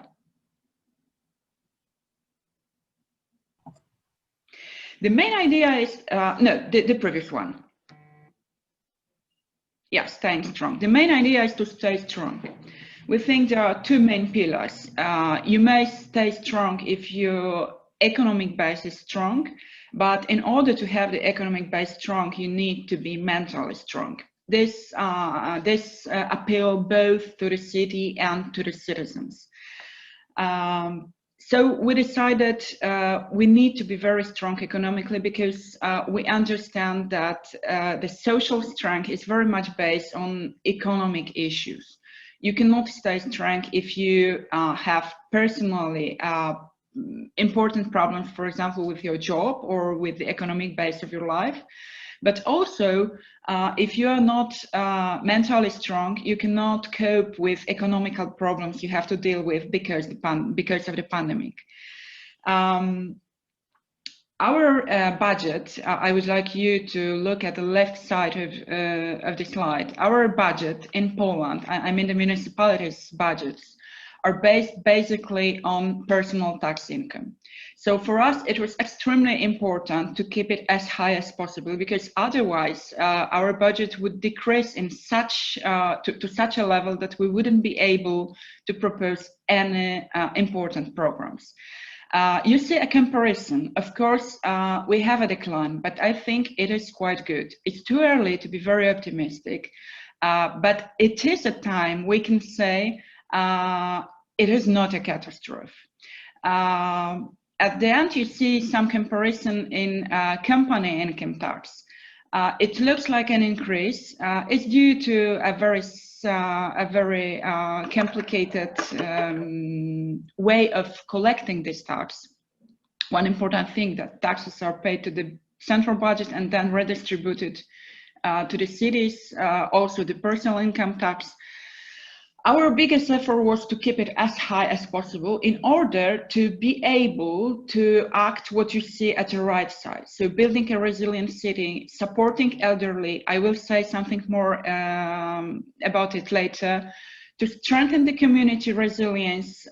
The main idea is, no, the previous one. Yeah, staying strong. The main idea is to stay strong. We think there are 2 main pillars. You may stay strong if your economic base is strong, but in order to have the economic base strong, you need to be mentally strong. This appeal both to the city and to the citizens. So we decided we need to be very strong economically because we understand that the social strength is very much based on economic issues. You cannot stay strong if you have personally important problems, for example, with your job or with the economic base of your life. But also, if you are not mentally strong, you cannot cope with economical problems you have to deal with because of the pandemic. Our budget, I would like you to look at the left side of the slide. Our budget in Poland, I mean the municipalities' budgets, are based basically on personal tax income. So for us, it was extremely important to keep it as high as possible, because otherwise our budget would decrease in to such a level that we wouldn't be able to propose any important programs. You see a comparison. Of course, we have a decline, but I think it is quite good. It's too early to be very optimistic, but it is a time we can say it is not a catastrophe. At the end, you see some comparison in company income tax. It looks like an increase. It's due to a very complicated way of collecting this tax. One important thing, that taxes are paid to the central budget and then redistributed to the cities, also the personal income tax. Our biggest effort was to keep it as high as possible in order to be able to act what you see at the right side. So building a resilient city, supporting elderly, I will say something more about it later, to strengthen the community resilience,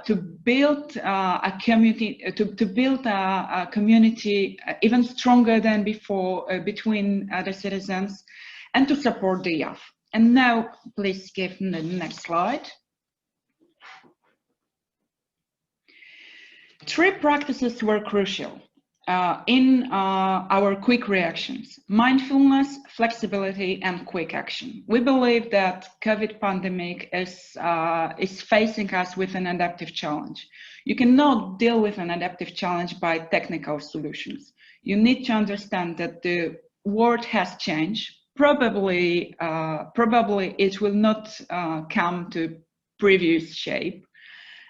to build a community, to build a community even stronger than before between the citizens, and to support the youth. And now, please give the next slide. 3 practices were crucial in our quick reactions: mindfulness, flexibility, and quick action. We believe that COVID pandemic is facing us with an adaptive challenge. You cannot deal with an adaptive challenge by technical solutions. You need to understand that the world has changed. Probably it will not come to previous shape,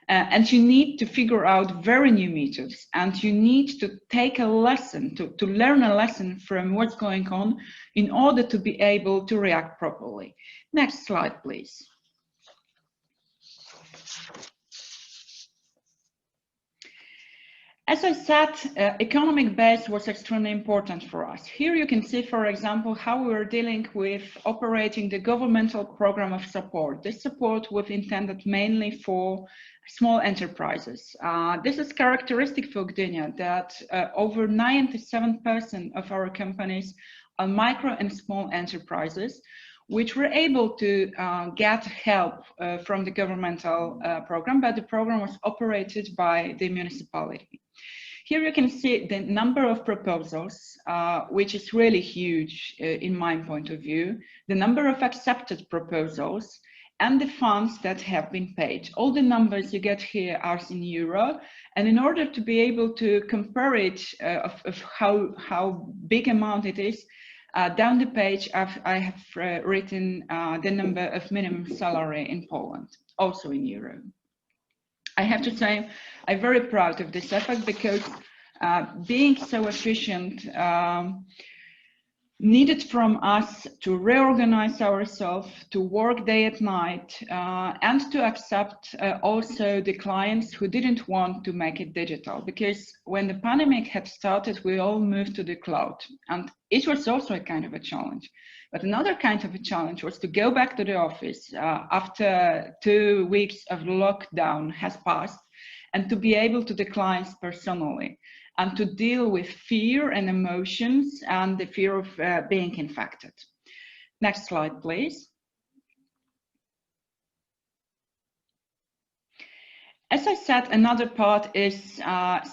and you need to figure out very new methods, and you need to take a lesson, to learn a lesson from what's going on in order to be able to react properly. Next slide, please. As I said, economic base was extremely important for us. Here you can see, for example, how we were dealing with operating the governmental program of support. This support was intended mainly for small enterprises. This is characteristic for Gdynia, that over 97% of our companies are micro and small enterprises, which were able to get help from the governmental program, but the program was operated by the municipality. Here you can see the number of proposals, which is really huge in my point of view, the number of accepted proposals, and the funds that have been paid. All the numbers you get here are in euro, and in order to be able to compare it of how big amount it is, down the page I have written the number of minimum salary in Poland, also in euro. I have to say I'm very proud of this effort, because being so efficient needed from us to reorganize ourselves, to work day and night, and to accept also the clients who didn't want to make it digital. Because when the pandemic had started, we all moved to the cloud, and it was also a kind of a challenge. But another kind of a challenge was to go back to the office after 2 weeks of lockdown has passed, and to be able to the clients personally, and to deal with fear and emotions and the fear of being infected. Next slide, please. As I said, another part is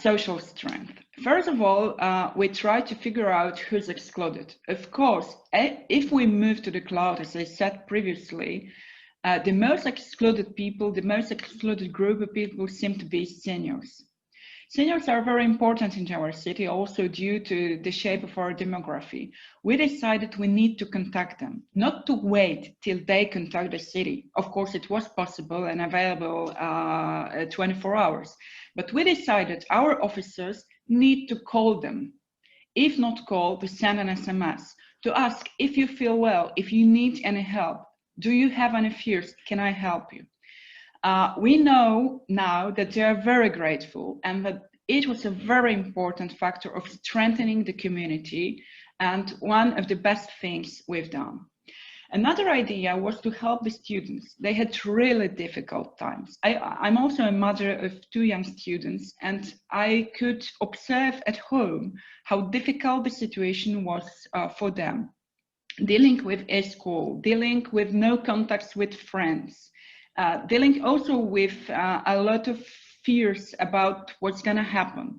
social strength. First of all, we try to figure out who's excluded. Of course, if we move to the cloud, as I said previously, the most excluded people, the most excluded group of people seem to be seniors. Seniors are very important in our city, also due to the shape of our demography. We decided we need to contact them, not to wait till they contact the city. Of course, it was possible and available 24 hours, but we decided our officers need to call them. If not call, we send an SMS to ask if you feel well, if you need any help, do you have any fears, can I help you? We know now that they are very grateful and that it was a very important factor of strengthening the community and one of the best things we've done. Another idea was to help the students. They had really difficult times. I'm also a mother of 2 young students, and I could observe at home how difficult the situation was for them. Dealing with a school, dealing with no contacts with friends, dealing also with a lot of fears about what's going to happen.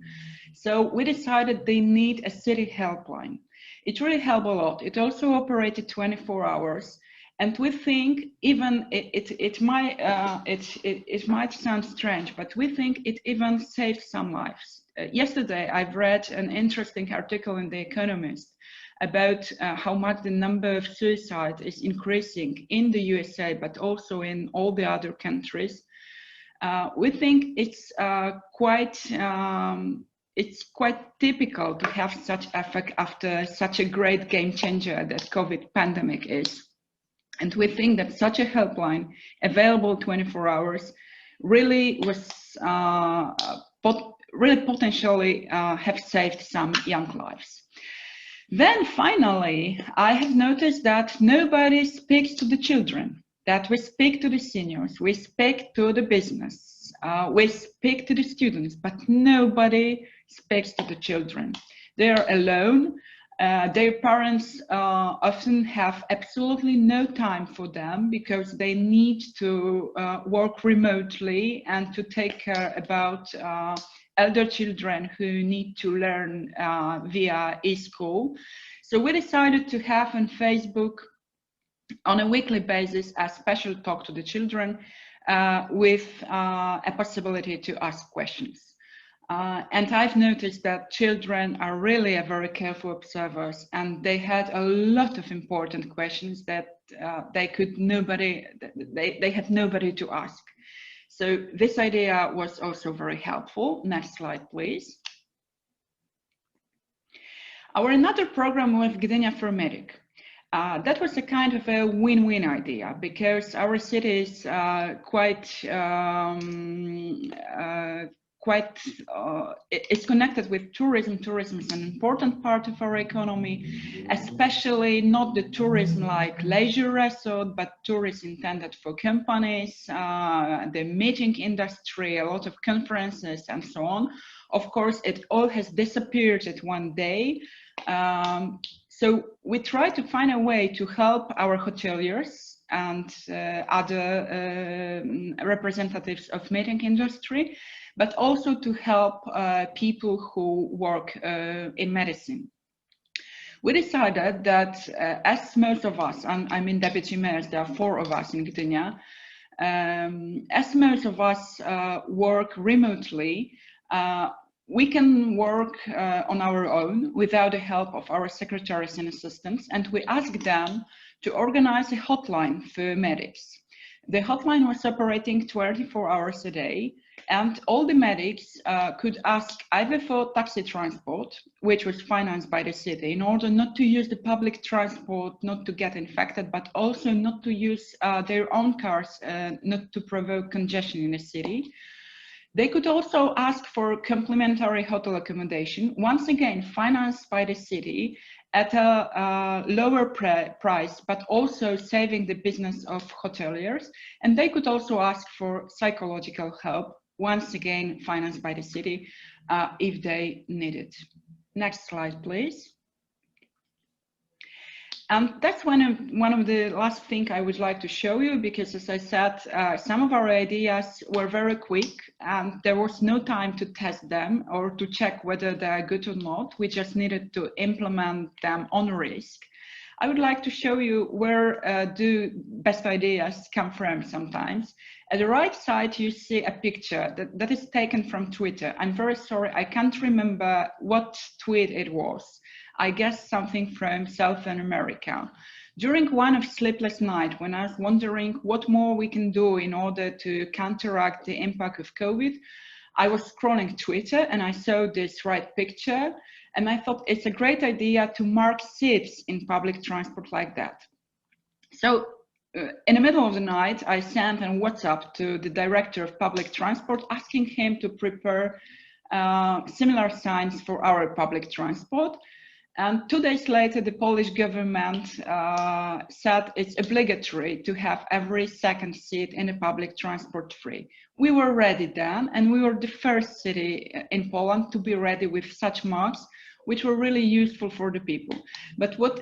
So we decided they need a city helpline. It really helped a lot. It also operated 24 hours. And we think even it might sound strange, but we think it even saved some lives. Yesterday, I've read an interesting article in The Economist about how much the number of suicides is increasing in the USA, but also in all the other countries. We think it's quite typical to have such effect after such a great game changer that COVID pandemic is. And we think that such a helpline available 24 hours really was really potentially have saved some young lives. Then finally, I have noticed that nobody speaks to the children, that we speak to the seniors, we speak to the business, we speak to the students, but nobody speaks to the children. They are alone. Their parents often have absolutely no time for them because they need to work remotely and to take care about elder children who need to learn via e-school. So we decided to have on Facebook on a weekly basis a special talk to the children with a possibility to ask questions. And I've noticed that children are really a very careful observers, and they had a lot of important questions that they had nobody to ask. So this idea was also very helpful. Next slide, please. Our another program was Gdynia for Medic. That was a kind of a win-win idea because our city is it's connected with tourism. Tourism is an important part of our economy, especially not the tourism like leisure resort, but tourism intended for companies, the meeting industry, a lot of conferences and so on. Of course, it all has disappeared at one day. So we try to find a way to help our hoteliers and other representatives of meeting industry, but also to help people who work in medicine. We decided that as most of us, and I mean deputy mayors, there are 4 of us in Gdynia, as most of us work remotely, we can work on our own without the help of our secretaries and assistants, and we asked them to organize a hotline for medics. The hotline was operating 24 hours a day, and all the medics could ask either for taxi transport, which was financed by the city, in order not to use the public transport, not to get infected, but also not to use their own cars, not to provoke congestion in the city. They could also ask for complimentary hotel accommodation, once again financed by the city at a lower price, but also saving the business of hoteliers. And they could also ask for psychological help, once again financed by the city, if they need it. Next slide, please. And that's one of the last things I would like to show you, because as I said, some of our ideas were very quick and there was no time to test them or to check whether they are good or not. We just needed to implement them on risk. I would like to show you where do best ideas come from sometimes. At the right side, you see a picture that is taken from Twitter. I'm very sorry, I can't remember what tweet it was. I guess something from Southern America. During one of sleepless night, when I was wondering what more we can do in order to counteract the impact of COVID, I was scrolling Twitter and I saw this right picture, and I thought it's a great idea to mark seats in public transport like that. So in the middle of the night, I sent a WhatsApp to the director of public transport asking him to prepare similar signs for our public transport. And 2 days later, the Polish government said it's obligatory to have every second seat in the public transport free. We were ready then, and we were the first city in Poland to be ready with such marks, which were really useful for the people. But what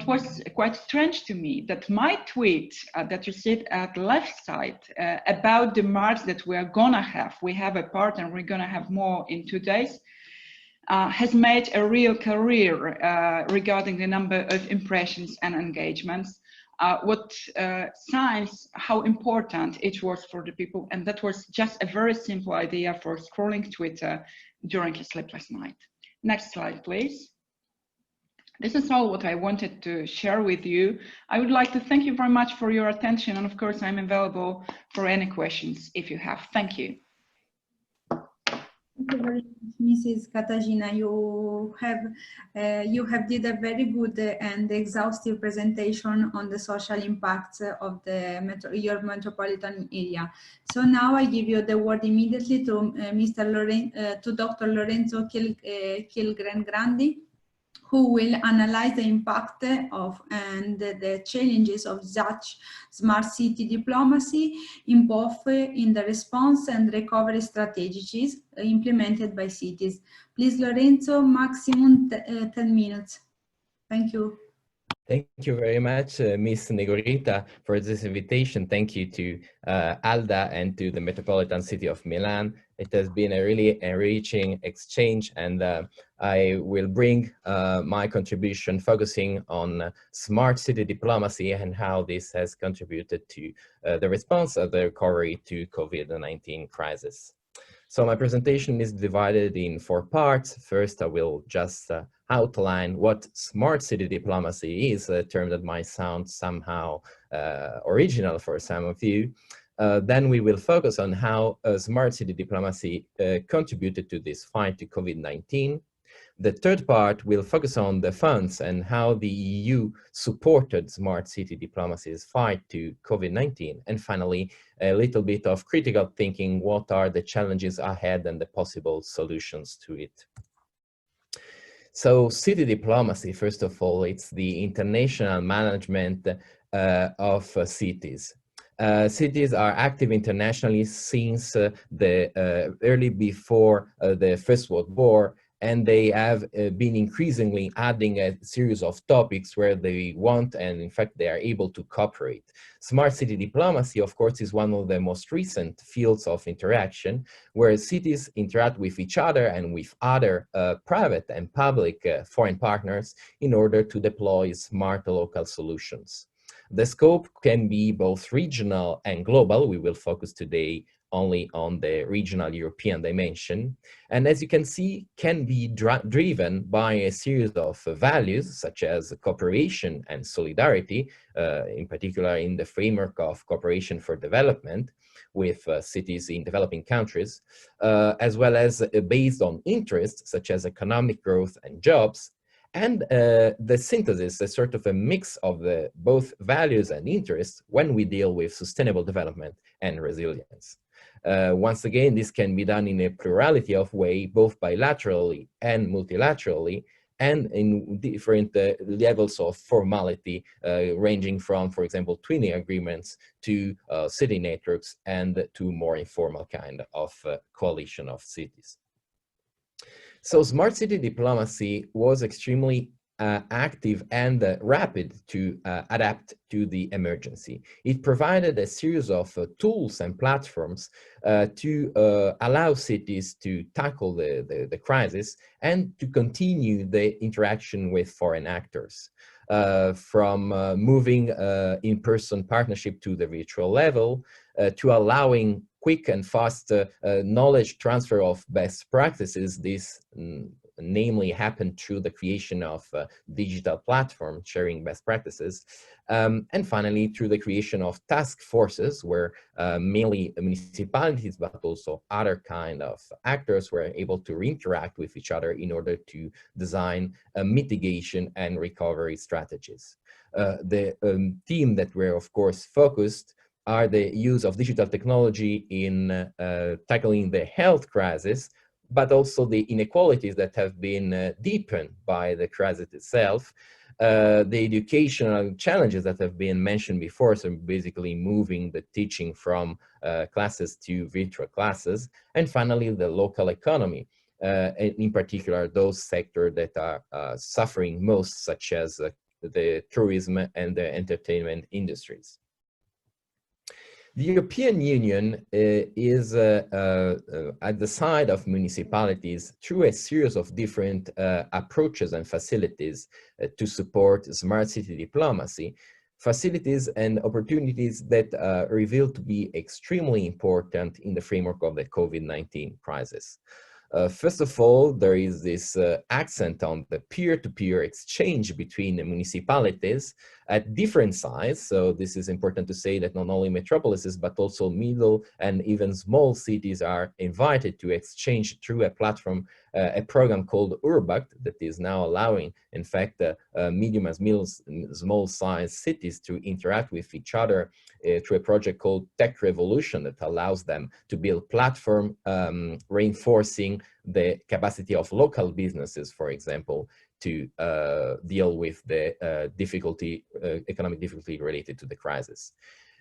was quite strange to me, that my tweet that you see at the left side about the marks that we are gonna have, we have a part and we're gonna have more in 2 days, has made a real career regarding the number of impressions and engagements. What signs how important it was for the people, and that was just a very simple idea for scrolling Twitter during a sleepless night. Next slide, please. This is all what I wanted to share with you. I would like to thank you very much for your attention, and of course I'm available for any questions if you have. Thank you. Thank you very much, Mrs. Katarzyna. You have did a very good and exhaustive presentation on the social impacts of your metropolitan area. So now I give you the word immediately to Dr. Lorenzo Kielgren-Grandi, who will analyze the impact of and the challenges of such smart city diplomacy in both in the response and recovery strategies implemented by cities. Please, Lorenzo, maximum 10 minutes. Thank you. Thank you very much, Ms. Negorita, for this invitation. Thank you to Alda and to the Metropolitan City of Milan. It has been a really enriching exchange, and I will bring my contribution focusing on smart city diplomacy and how this has contributed to the response of the recovery to COVID-19 crisis. So my presentation is divided in 4 parts. First, I will just outline what smart city diplomacy is, a term that might sound somehow original for some of you. Then we will focus on how smart city diplomacy contributed to this fight to COVID-19. The third part will focus on the funds and how the EU supported smart city diplomacy's fight to COVID-19. And finally, a little bit of critical thinking, what are the challenges ahead and the possible solutions to it. So city diplomacy, first of all, it's the international management of cities. Cities are active internationally since the early before the First World War, and they have been increasingly adding a series of topics where they want, and in fact they are able to cooperate. Smart city diplomacy, of course, is one of the most recent fields of interaction where cities interact with each other and with other private and public foreign partners in order to deploy smart local solutions. The scope can be both regional and global. We will focus today only on the regional European dimension, and as you can see, can be driven by a series of values such as cooperation and solidarity, in particular in the framework of cooperation for development with cities in developing countries, as well as based on interests such as economic growth and jobs, and the synthesis, a sort of a mix of the both values and interests when we deal with sustainable development and resilience. Once again, this can be done in a plurality of ways, both bilaterally and multilaterally, and in different levels of formality, ranging from, for example, twinning agreements to city networks and to more informal kind of coalition of cities. So smart city diplomacy was extremely active and rapid to adapt to the emergency. It provided a series of tools and platforms to allow cities to tackle the crisis and to continue the interaction with foreign actors. from moving in-person partnership to the virtual level, to allowing quick and fast knowledge transfer of best practices. This namely happened through the creation of digital platform sharing best practices. And finally, through the creation of task forces where mainly municipalities, but also other kind of actors were able to interact with each other in order to design mitigation and recovery strategies. The theme that we're of course focused are the use of digital technology in tackling the health crisis, but also the inequalities that have been deepened by the crisis itself, the educational challenges that have been mentioned before, so basically moving the teaching from classes to virtual classes, and finally the local economy, and in particular those sectors that are suffering most, such as the tourism and the entertainment industries. The European Union is at the side of municipalities through a series of different approaches and facilities to support smart city diplomacy, facilities and opportunities that reveal to be extremely important in the framework of the COVID-19 crisis. First of all, there is this accent on the peer-to-peer exchange between the municipalities at different size. So this is important to say that not only metropolises, but also middle and even small cities are invited to exchange through a platform, a program called Urbact that is now allowing, in fact, medium as small size cities to interact with each other through a project called Tech Revolution that allows them to build platform reinforcing the capacity of local businesses, for example, to deal with the economic difficulty related to the crisis.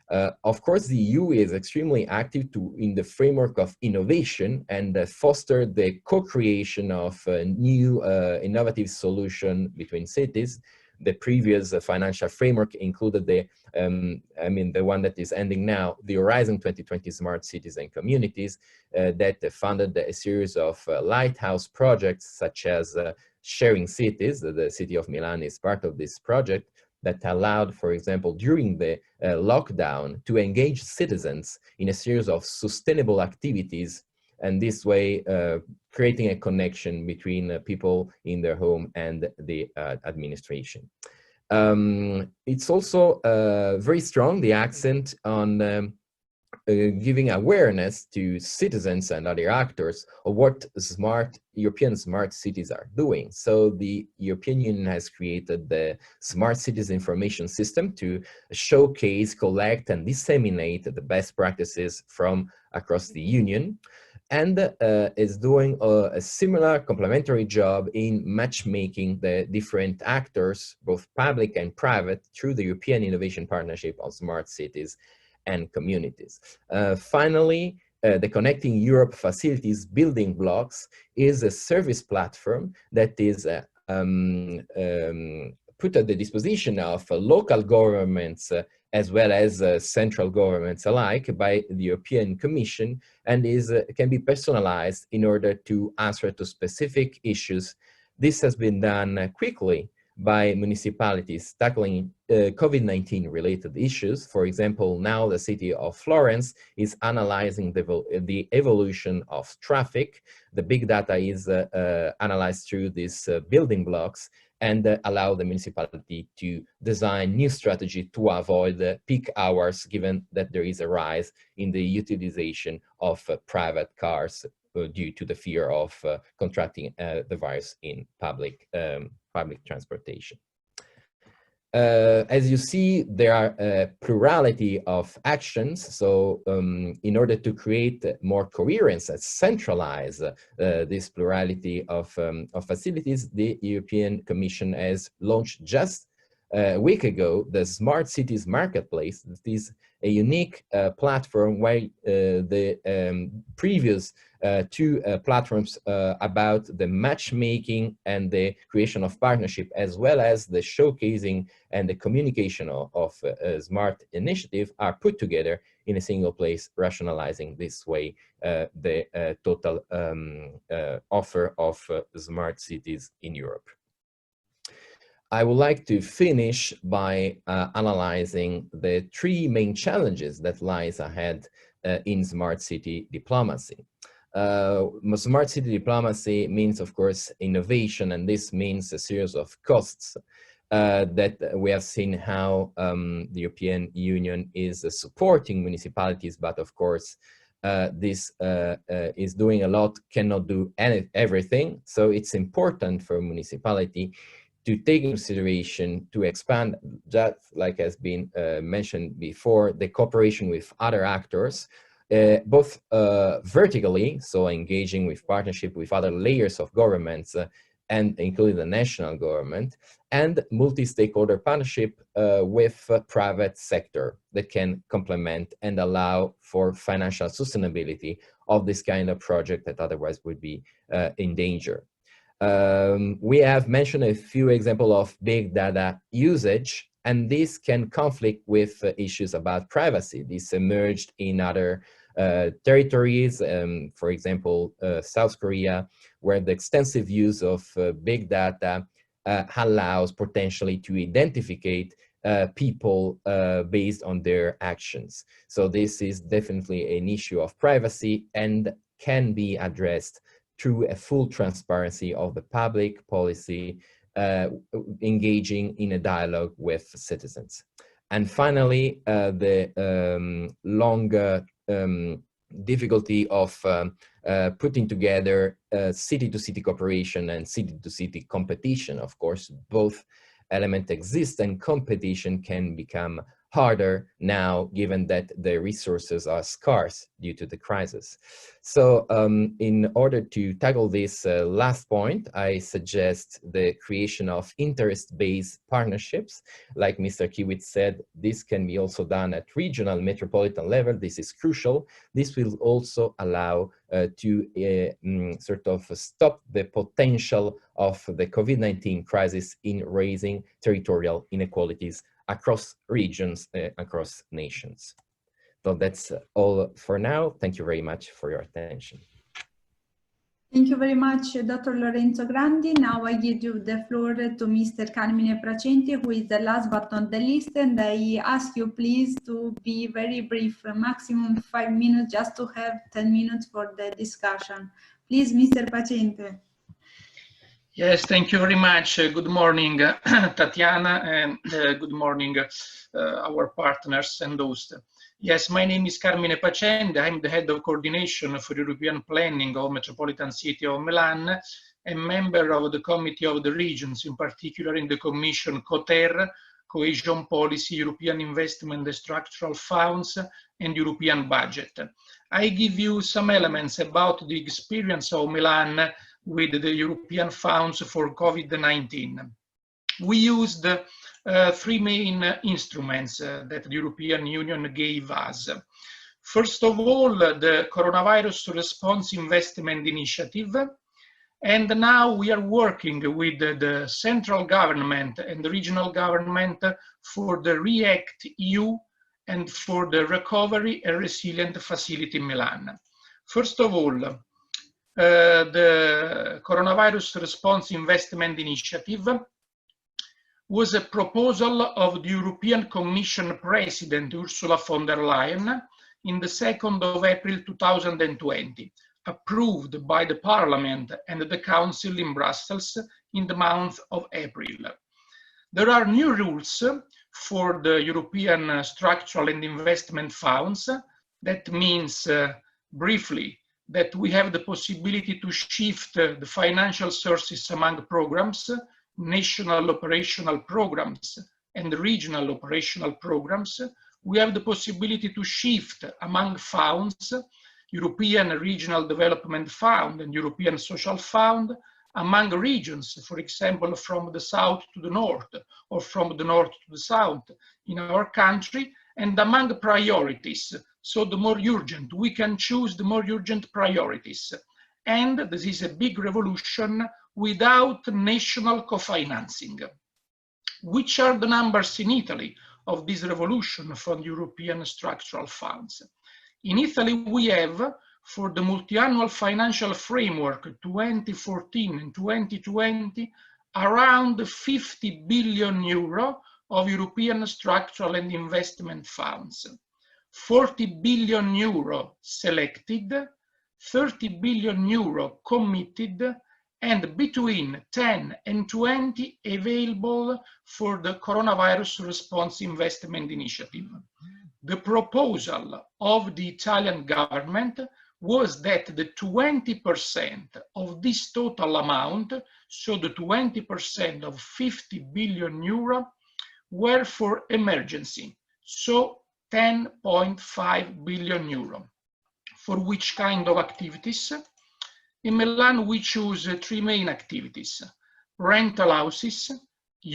Of course, the EU is extremely active in the framework of innovation and foster the co-creation of new innovative solutions between cities. The previous financial framework included the one that is ending now, the Horizon 2020 Smart Cities and Communities, that funded a series of lighthouse projects such as Sharing Cities. The city of Milan is part of this project that allowed, for example, during the lockdown to engage citizens in a series of sustainable activities, and this way creating a connection between people in their home and the administration. It's also very strong, the accent on giving awareness to citizens and other actors of what European smart cities are doing. So the European Union has created the Smart Cities Information System to showcase, collect, and disseminate the best practices from across the Union, and is doing a similar complementary job in matchmaking the different actors, both public and private, through the European Innovation Partnership on Smart Cities and Communities. Finally, the Connecting Europe Facilities Building Blocks is a service platform that is put at the disposition of local governments as well as central governments alike by the European Commission, and can be personalized in order to answer to specific issues. This has been done quickly by municipalities tackling COVID-19 related issues. For example, now the city of Florence is analyzing the evolution of traffic. The big data is analyzed through these building blocks and allow the municipality to design new strategy to avoid peak hours, given that there is a rise in the utilization of private cars due to the fear of contracting the virus in public transportation. As you see, there are a plurality of actions. So in order to create more coherence and centralize this plurality of facilities, the European Commission has launched just a week ago the Smart Cities Marketplace. That is a unique platform where the previous two platforms about the matchmaking and the creation of partnership, as well as the showcasing and the communication of smart initiative, are put together in a single place, rationalizing this way the total offer of smart cities in Europe. I would like to finish by analyzing the three main challenges that lies ahead in smart city diplomacy. Smart city diplomacy means, of course, innovation, and this means a series of costs that we have seen how the European Union is supporting municipalities, but of course, this is doing a lot, cannot do everything. So it's important for municipality to take into consideration to expand, just like has been mentioned before, the cooperation with other actors, both vertically, so engaging with partnership with other layers of governments, and including the national government, and multi-stakeholder partnership with private sector that can complement and allow for financial sustainability of this kind of project that otherwise would be in danger. We have mentioned a few examples of big data usage, and this can conflict with issues about privacy. This emerged in other territories, for example, South Korea, where the extensive use of big data allows potentially to identify people based on their actions. So this is definitely an issue of privacy and can be addressed through a full transparency of the public policy, engaging in a dialogue with citizens. And finally, the longer difficulty of putting together city-to-city cooperation and city-to-city competition. Of course, both elements exist, and competition can become harder now, given that the resources are scarce due to the crisis. So in order to tackle this last point, I suggest the creation of interest-based partnerships. Like Mr. Kiewit said, this can be also done at regional metropolitan level. This is crucial. This will also allow to sort of stop the potential of the COVID-19 crisis in raising territorial inequalities across regions, across nations. So that's all for now. Thank you very much for your attention. Thank you very much, Dr. Lorenzo Grandi. Now I give you the floor to Mr. Carmine Placenti, who is the last but not the least, and I ask you please to be very brief, maximum 5 minutes, just to have 10 minutes for the discussion. Please, Mr. Placenti. Yes, thank you very much. Good morning, Tatiana, and good morning, our partners and hosts. Yes, my name is Carmine Placenti. I'm the head of coordination for European planning of Metropolitan City of Milan, and member of the Committee of the Regions, in particular in the Commission COTER, Cohesion Policy, European Investment and Structural Funds, and European Budget. I give you some elements about the experience of Milan with the European funds for COVID-19. We used three main instruments that the European Union gave us. First of all, the Coronavirus Response Investment Initiative. And now we are working with the central government and the regional government for the REACT-EU and for the Recovery and Resilience Facility in Milan. First of all, the Coronavirus Response Investment Initiative was a proposal of the European Commission President Ursula von der Leyen in the 2nd of April 2020, approved by the Parliament and the Council in Brussels in the month of April. There are new rules for the European Structural and Investment Funds. That means, briefly, that we have the possibility to shift the financial sources among programs, national operational programs and regional operational programs. We have the possibility to shift among funds, European Regional Development Fund and European Social Fund, among regions, for example, from the south to the north or from the north to the south in our country, and among priorities. So the more urgent, we can choose the more urgent priorities. And this is a big revolution without national co-financing. Which are the numbers in Italy of this revolution from European structural funds? In Italy, we have, for the multi-annual financial framework 2014 and 2020, around 50 billion euro of European structural and investment funds. 40 billion euro selected, 30 billion euro committed, and between 10 and 20 available for the coronavirus response investment initiative. The proposal of the Italian government was that the 20% of this total amount, so the 20% of 50 billion euro, were for emergency, so 10.5 billion euro. For which kind of activities? In Milan, we choose three main activities: rental houses,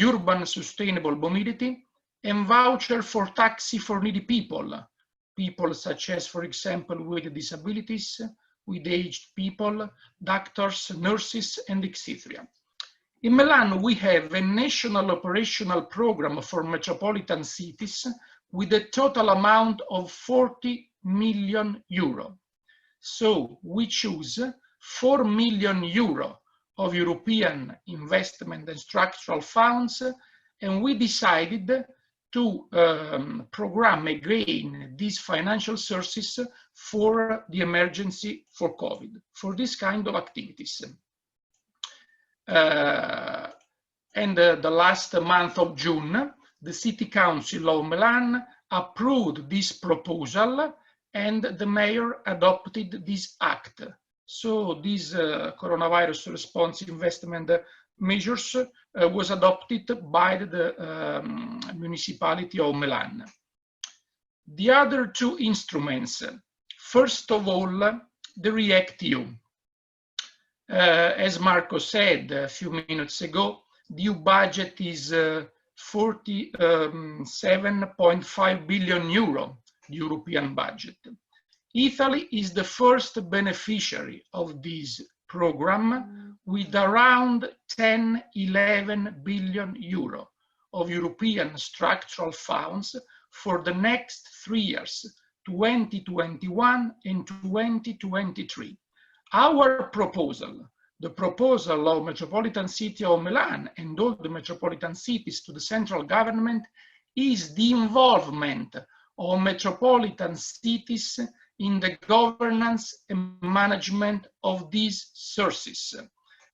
urban sustainable mobility, and voucher for taxi for needy people. People such as, for example, with disabilities, with aged people, doctors, nurses, and etc. In Milan, we have a national operational program for metropolitan cities with a total amount of 40 million euro. So we choose 4 million euro of European investment and structural funds, and we decided to program again these financial sources for the emergency for COVID, for this kind of activities. And the last month of June, the City Council of Milan approved this proposal and the mayor adopted this act. So this coronavirus response investment measures was adopted by the municipality of Milan. The other two instruments, first of all, the REACT-EU. As Marco said a few minutes ago, the EU budget is 47.5 billion euro, the European budget. Italy is the first beneficiary of this program with around 10-11 billion euro of European structural funds for the next 3 years, 2021 and 2023. Our proposal, the proposal of Metropolitan City of Milan and all the metropolitan cities to the central government, is the involvement of metropolitan cities in the governance and management of these sources.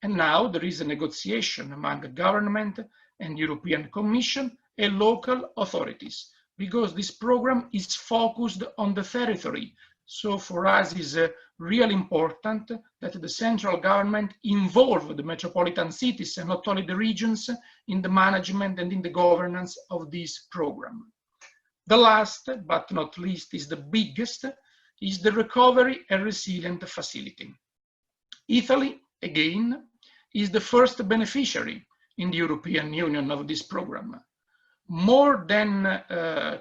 And now there is a negotiation among the government and European Commission and local authorities, because this program is focused on the territory. So for us it's really important that the central government involve the metropolitan cities and not only the regions in the management and in the governance of this program. The last but not least is the biggest, is the Recovery and Resilience Facility. Italy, again, is the first beneficiary in the European Union of this program. More than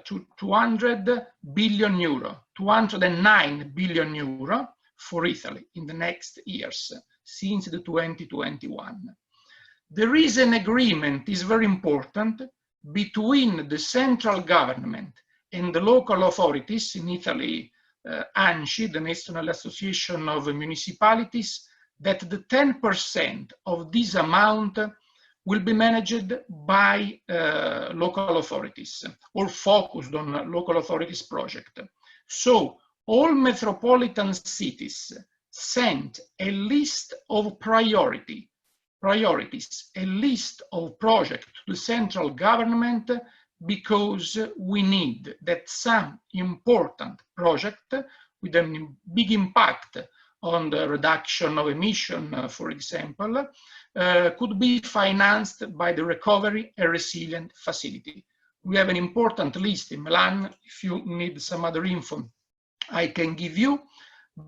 200 billion euro, 209 billion euro for Italy in the next years, since the 2021. There is an agreement, is very important, between the central government and the local authorities in Italy, ANCI, the National Association of Municipalities, that the 10% of this amount will be managed by local authorities or focused on local authorities project. So all metropolitan cities sent a list of priorities, a list of projects to the central government, because we need that some important project with a big impact on the reduction of emission, for example, could be financed by the Recovery and Resilience Facility. We have an important list in Milan. If you need some other info, I can give you,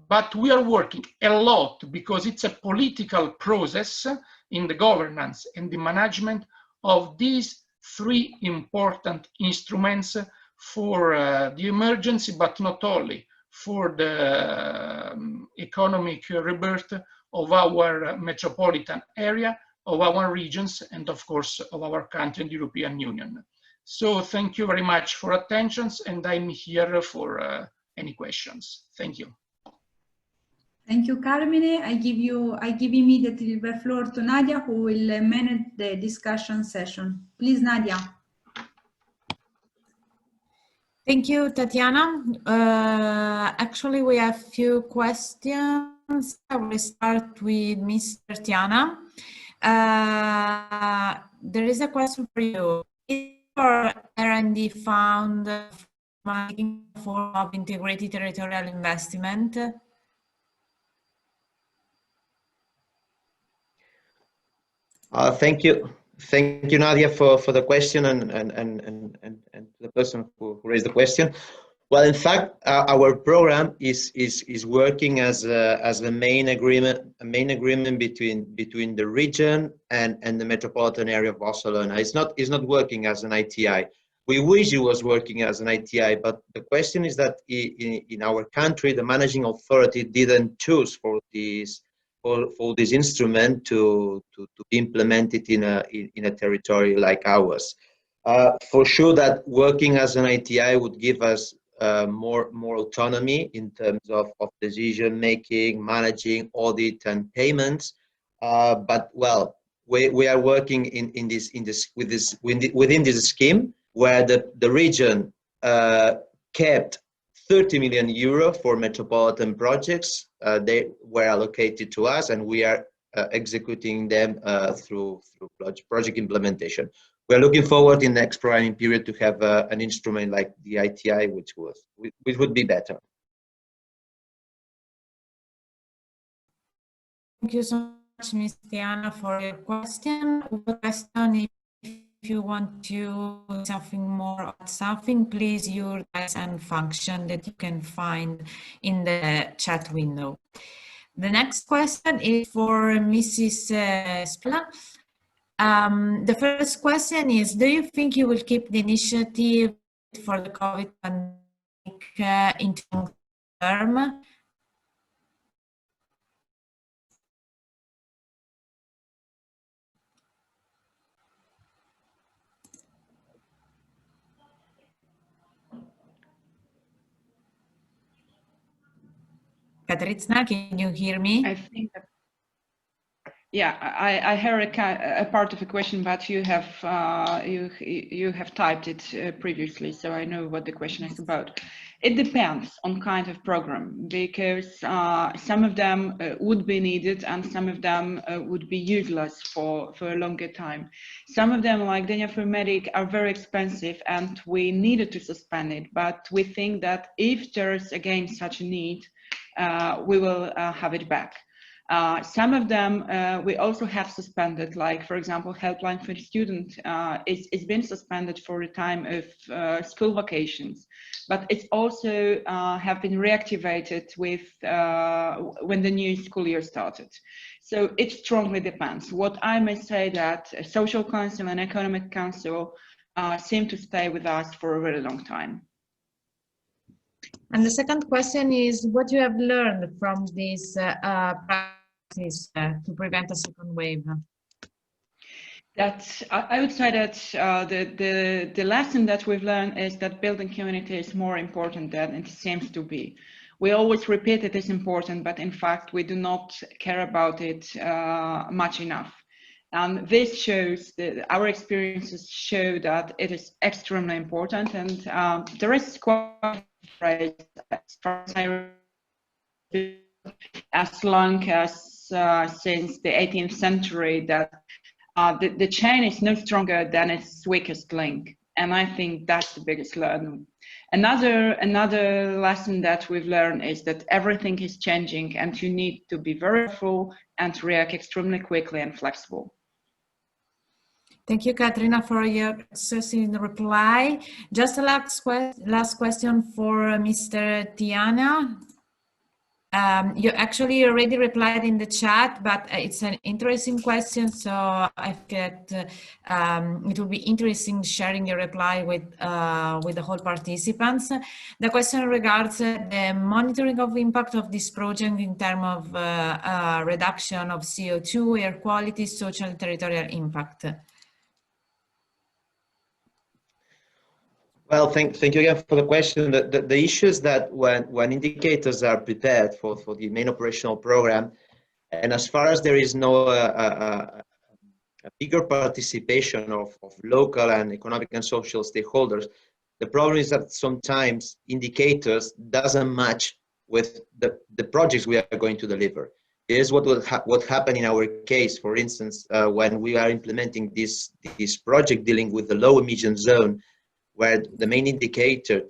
but we are working a lot because it's a political process in the governance and the management of these three important instruments for the emergency, but not only, for the economic rebirth of our metropolitan area, of our regions, and of course of our country and the European Union. So thank you very much for attention, and I'm here for any questions. Thank you. Thank you, Carmine. I give immediately the floor to Nadia, who will manage the discussion session. Please, Nadia. Thank you, Tatiana. Actually, we have few questions. I will start with Mr. Tiana. There is a question for you. Is your R&D fund making a form of integrated territorial investment? Thank you, Nadia, for the question and the person who raised the question. Well, in fact, our program is working as the main agreement between the region and the metropolitan area of Barcelona. It's not working as an ITI. We wish it was working as an ITI, but the question is that in our country, the managing authority didn't choose for this instrument to be implemented in a territory like ours. For sure that working as an ITI would give us more autonomy in terms of decision making, managing, audit, and payments. But well, we are working within this scheme where the region kept 30 million euro for metropolitan projects. They were allocated to us, and we are executing them through project implementation. We are looking forward in the next programming period to have an instrument like the ITI, which would be better. Thank you so much, Ms. Tiana, for your question. If you want to something more on something, please use the hand function that you can find in the chat window. The next question is for Mrs. Spla. The first question is, do you think you will keep the initiative for the COVID pandemic into long term? Katarzyna, can you hear me? I think that, yeah, I heard a part of the question, but you have typed it previously, so I know what the question is about. It depends on kind of program, because some of them would be needed and some of them would be useless for a longer time. Some of them, like Gdynia for Medic, are very expensive and we needed to suspend it, but we think that if there is again such a need, we will have it back. Some of them we also have suspended, like for example, Helpline for the Student it's been suspended for the time of school vacations, but it's also have been reactivated with when the new school year started. So it strongly depends. What I may say that Social Council and Economic Council seem to stay with us for a very long time. And the second question is what you have learned from this practice to prevent a second wave. That I would say that the lesson that we've learned is that building community is more important than it seems to be. We always repeat it is important, but in fact we do not care about it much enough. And this shows that our experiences show that it is extremely important, and there is quite a phrase as long as since the 18th century that the chain is no stronger than its weakest link, and I think that's the biggest learning. Another lesson that we've learned is that everything is changing, and you need to be very careful and react extremely quickly and flexible. Thank you, Katrina, for your succinct reply. Just a last question for Mr. Tiana. You actually already replied in the chat, but it's an interesting question, so I think it will be interesting sharing your reply with the whole participants. The question regards the monitoring of impact of this project in terms of reduction of CO2, air quality, social and territorial impact. Well, thank you again for the question. The issue is that when indicators are prepared for the main operational program, and as far as there is no a bigger participation of local and economic and social stakeholders, the problem is that sometimes indicators doesn't match with the projects we are going to deliver. Here's what happened in our case, for instance, when we are implementing this project dealing with the low emission zone, where the main indicator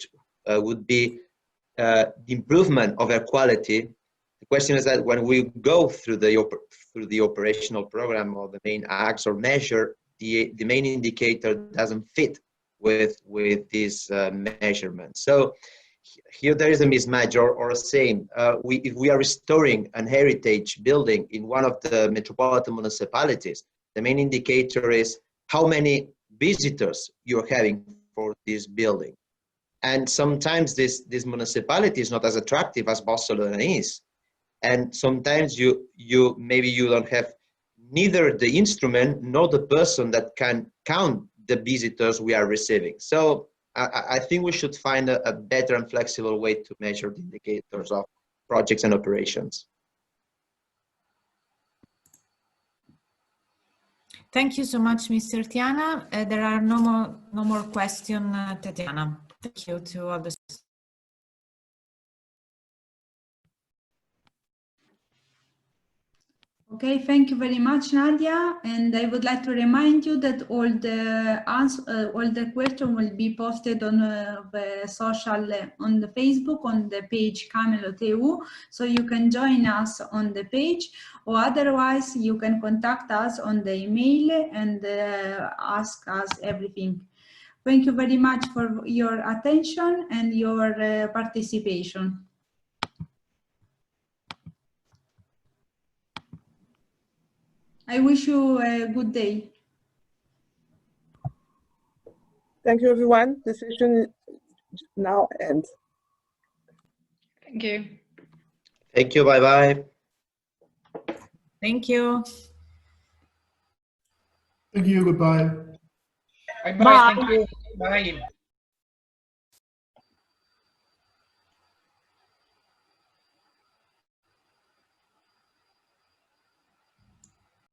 would be the improvement of air quality. The question is that when we go through the operational program or the main acts or measure, the main indicator doesn't fit with this measurement. So here there is a mismatch, or same. If we are restoring an heritage building in one of the metropolitan municipalities, the main indicator is how many visitors you're having for this building. And sometimes this municipality is not as attractive as Barcelona is. And sometimes you maybe you don't have neither the instrument nor the person that can count the visitors we are receiving. So I think we should find a better and flexible way to measure the indicators of projects and operations. Thank you so much, Mr. Tiana. There are no more questions, Tatiana. Thank you to all the. Okay, thank you very much, Nadia. And I would like to remind you that all the questions will be posted on the social, on the Facebook, on the page Camelot EU. So you can join us on the page, or otherwise you can contact us on the email and ask us everything. Thank you very much for your attention and your participation. I wish you a good day. Thank you, everyone. The session now ends. Thank you. Thank you. Bye-bye. Thank you. Thank you. Goodbye. Bye-bye. Thank you. Bye.